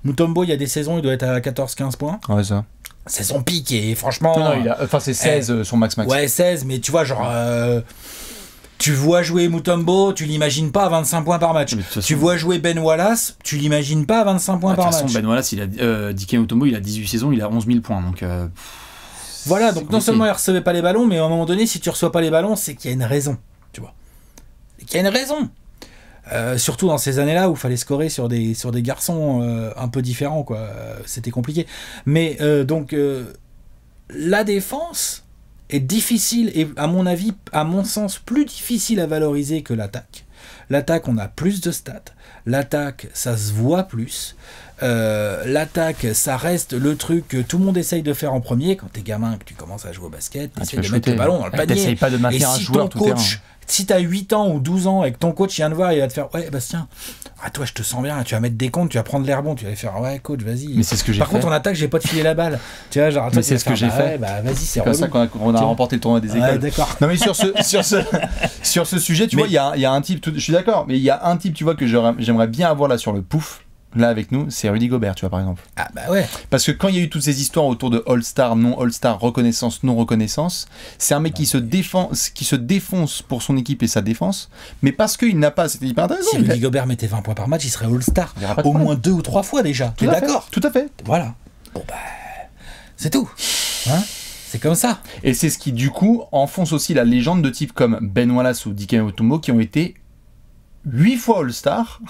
Mutombo, il y a des saisons, il doit être à 14-15 points. Ouais, ça. C'est son pic et franchement. Non, enfin, c'est 16 son max. Ouais, 16, mais tu vois, genre. Tu vois jouer Mutombo, tu l'imagines pas à 25 points par match. Tu vois jouer Ben Wallace, tu l'imagines pas à 25 points par match. Ben Wallace, Dikembe Mutombo, il a 18 saisons, il a 11 000 points. Donc, voilà, donc non seulement il recevait pas les ballons, mais à un moment donné, si tu reçois pas les ballons, c'est qu'il y a une raison. Tu vois. Et qu'il y a une raison. Surtout dans ces années-là où il fallait scorer sur des garçons un peu différents, quoi. C'était compliqué. Mais donc, la défense est difficile et, à mon avis, à mon sens, plus difficile à valoriser que l'attaque. L'attaque, on a plus de stats. L'attaque, ça se voit plus. L'attaque, ça reste le truc que tout le monde essaye de faire en premier. Quand t'es gamin, que tu commences à jouer au basket, t'essayes de mettre le ballon dans le panier. T'essayes pas de maintenir un joueur tout terrain. Si t'as 8 ans ou 12 ans et que ton coach vient te voir, il va te faire ouais Bastien, toi je te sens bien, tu vas mettre des comptes, tu vas prendre l'air bon, tu vas faire ouais coach vas-y. Mais c'est ce que j'ai fait. Par contre en attaque j'ai pas de filer la balle. Tu vois genre. Mais c'est ce que j'ai fait. Ouais, bah vas-y c'est comme ça qu'on a remporté le tournoi des écoles. D'accord. Non mais sur ce sujet, tu vois, il y a un type. Je suis d'accord, mais il y a un type, tu vois, que j'aimerais bien avoir là sur le pouf. Là avec nous, c'est Rudy Gobert, tu vois, par exemple. Ah bah ouais. Parce que quand il y a eu toutes ces histoires autour de All-Star, non All-Star, reconnaissance, non reconnaissance, c'est un mec qui se défonce pour son équipe et sa défense, mais parce qu'il n'a pas, c'était hyper intéressant. Si Rudy Gobert mettait 20 points par match, il serait All-Star. Au moins 2 ou 3 fois déjà. Tu es d'accord? Tout à fait. Voilà. Bon bah, c'est tout. Hein? C'est comme ça. Et c'est ce qui, du coup, enfonce aussi la légende de types comme Ben Wallace ou Dikembe Mutombo qui ont été 8 fois All-Star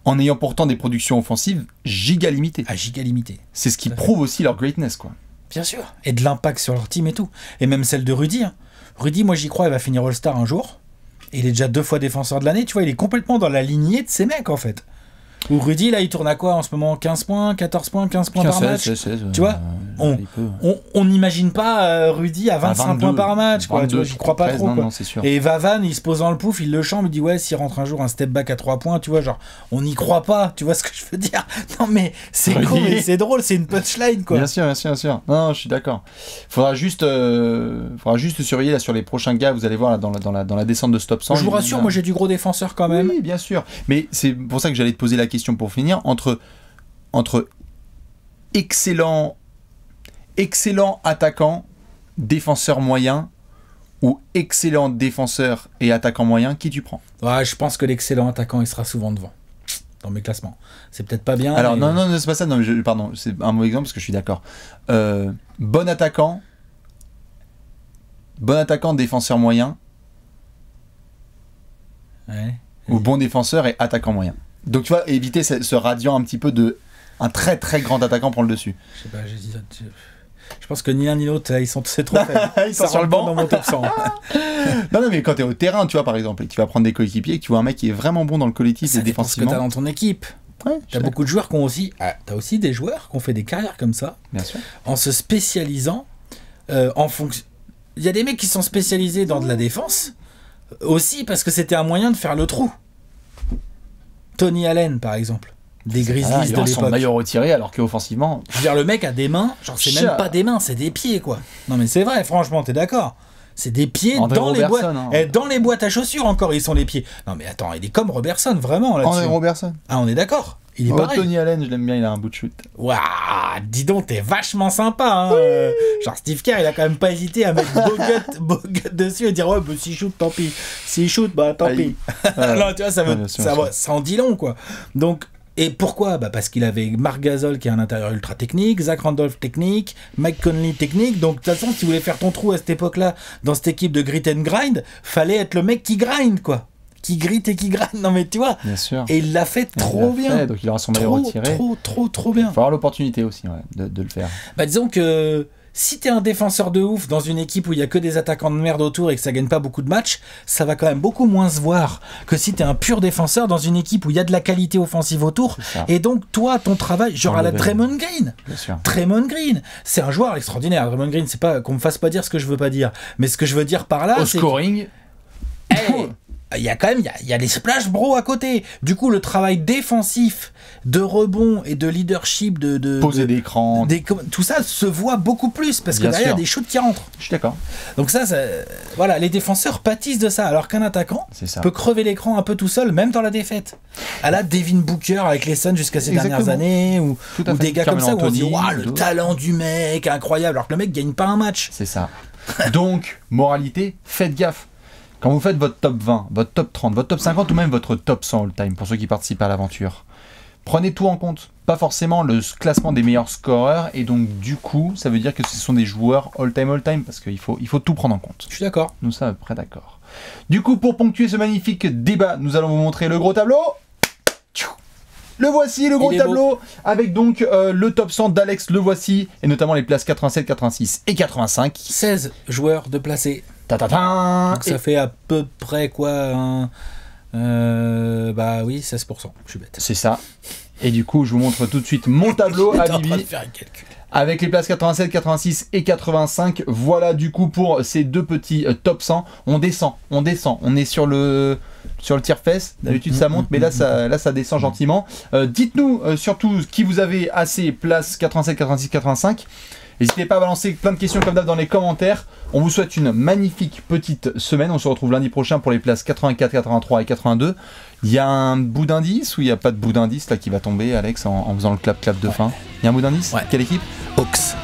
en ayant pourtant des productions offensives giga limitées. À giga limité. C'est ce qui prouve aussi leur greatness, quoi. Bien sûr. Et de l'impact sur leur team et tout. Et même celle de Rudy. Hein. Rudy, moi j'y crois, il va finir All-Star un jour. Et il est déjà 2 fois défenseur de l'année. Tu vois, il est complètement dans la lignée de ces mecs, en fait. Ou Rudy, là, il tourne à quoi en ce moment? 15 points, 14 points, 15 points par match. 16, tu vois, on n'imagine pas Rudy à 25 22, points par match. Quoi. 22, J'y crois pas 13, trop. non, Quoi. non, c'est sûr. Et Vavan, il se pose dans le pouf, il le chambre, il dit ouais, s'il rentre un jour un step back à 3 points, tu vois, genre, on n'y croit pas. Tu vois ce que je veux dire? Non, mais c'est Rudy. cool, et c'est drôle, c'est une punchline, quoi. Bien sûr. Non, je suis d'accord. Faudra juste surveiller là, sur les prochains gars. Vous allez voir là, dans la descente de ce top 100. Je vous rassure, moi j'ai du gros défenseur quand même. Oui, bien sûr. Mais c'est pour ça que j'allais te poser la question pour finir. Entre excellent attaquant, défenseur moyen ou excellent défenseur et attaquant moyen, qui tu prends? Ouais, je pense que l'excellent attaquant, il sera souvent devant dans mes classements. C'est peut-être pas bien. Alors, mais... non, c'est pas ça. Non, pardon, c'est un mauvais exemple parce que je suis d'accord. Bon attaquant, défenseur moyen, Ouais. ou bon défenseur et attaquant moyen. Donc, tu vois, éviter ce radiant un petit peu de un très très grand attaquant prend le dessus. Je sais pas, je pense que ni l'un ni l'autre, là, c'est trop faible. Ils sont sur le banc dans mon top 100. Non, mais quand t'es au terrain, tu vois, par exemple, et que tu vas prendre des coéquipiers, et que tu vois un mec qui est vraiment bon dans le collectif et défensivement. Ce que t'as dans ton équipe. Ouais, T'as beaucoup de joueurs qui ont aussi. T'as aussi des joueurs qui ont fait des carrières comme ça, bien sûr. en se spécialisant en fonction. Il y a des mecs qui sont spécialisés dans de la défense aussi parce que c'était un moyen de faire le trou. Tony Allen, par exemple, des Grizzlies de son l'époque. maillot retiré, alors qu'offensivement. Je veux dire, le mec a des mains, genre c'est même pas des mains, c'est des pieds, quoi. Non, mais c'est vrai, franchement, t'es d'accord? C'est des pieds André dans les boîtes. Robertson, hein. Et dans les boîtes à chaussures encore, ils sont les pieds. Non, mais attends, il est comme Robertson, vraiment, là-dessus. André Robertson. Ah, on est d'accord. Il est pareil. Tony Allen, je l'aime bien, il a un bout de shoot. Waouh, dis donc, t'es vachement sympa. Hein. Genre, Steve Kerr, il a quand même pas hésité à mettre Bogut dessus et dire ouais, bah, s'il shoot, tant pis. S'il shoot, bah tant pis. Non, tu vois, ça en dit long, quoi. Donc, et pourquoi? Bah parce qu'il avait Marc Gasol qui est un intérieur ultra technique, Zach Randolph technique, Mike Conley technique. Donc, de toute façon, si tu voulais faire ton trou à cette époque-là, dans cette équipe de grit and grind, fallait être le mec qui grind, quoi. Qui grite et qui grind, non mais tu vois. Bien sûr. Et il l'a fait trop bien. Donc il aura son maillot retiré. Trop bien. Il faut avoir l'opportunité aussi de le faire. Bah disons que si t'es un défenseur de ouf dans une équipe où il y a que des attaquants de merde autour et que ça gagne pas beaucoup de matchs, ça va quand même beaucoup moins se voir que si t'es un pur défenseur dans une équipe où il y a de la qualité offensive autour. Et donc toi, ton travail, genre à la Draymond Green. Bien sûr. Draymond Green, c'est un joueur extraordinaire. Draymond Green, c'est pas qu'on me fasse pas dire ce que je veux pas dire, mais ce que je veux dire par là, Au c'est scoring. il y a quand même il y a les splash bros à côté. Du coup, le travail défensif de rebond et de leadership de poser d'écran, tout ça se voit beaucoup plus parce que derrière il y a des shoots qui rentrent. Je suis d'accord. Donc ça voilà, les défenseurs pâtissent de ça, alors qu'un attaquant peut crever l'écran un peu tout seul, même dans la défaite. À la Devin Booker avec les Suns jusqu'à ces dernières années, ou des gars comme ça où on dit waouh, le talent du mec incroyable, alors que le mec gagne pas un match. C'est ça. Donc moralité, faites gaffe. Quand vous faites votre top 20, votre top 30, votre top 50 ou même votre top 100 all-time pour ceux qui participent à l'aventure, prenez tout en compte. Pas forcément le classement des meilleurs scoreurs, et donc du coup, ça veut dire que ce sont des joueurs all-time, parce qu'il faut tout prendre en compte. Je suis d'accord. Nous sommes à peu près d'accord. Du coup, pour ponctuer ce magnifique débat, nous allons vous montrer le gros tableau. Le voici, le gros tableau, avec donc le top 100 d'Alex, le voici, et notamment les places 87, 86 et 85. 16 joueurs de placés. Donc ça fait à peu près quoi bah oui, 16%. Je suis bête. C'est ça. Et du coup, je vous montre tout de suite mon tableau à Bibi. Avec les places 87, 86 et 85. Voilà du coup pour ces deux petits top 100. On descend. On est sur le tire-fesse. D'habitude ça monte, mais là ça descend gentiment. Dites-nous surtout qui vous avez à ces places 87, 86, 85. N'hésitez pas à balancer plein de questions comme d'hab dans les commentaires. On vous souhaite une magnifique petite semaine. On se retrouve lundi prochain pour les places 84, 83 et 82. Il y a un bout d'indice ou il n'y a pas de bout d'indice là qui va tomber, Alex, en faisant le clap-clap de fin? Il y a un bout d'indice? Quelle équipe? Hawks.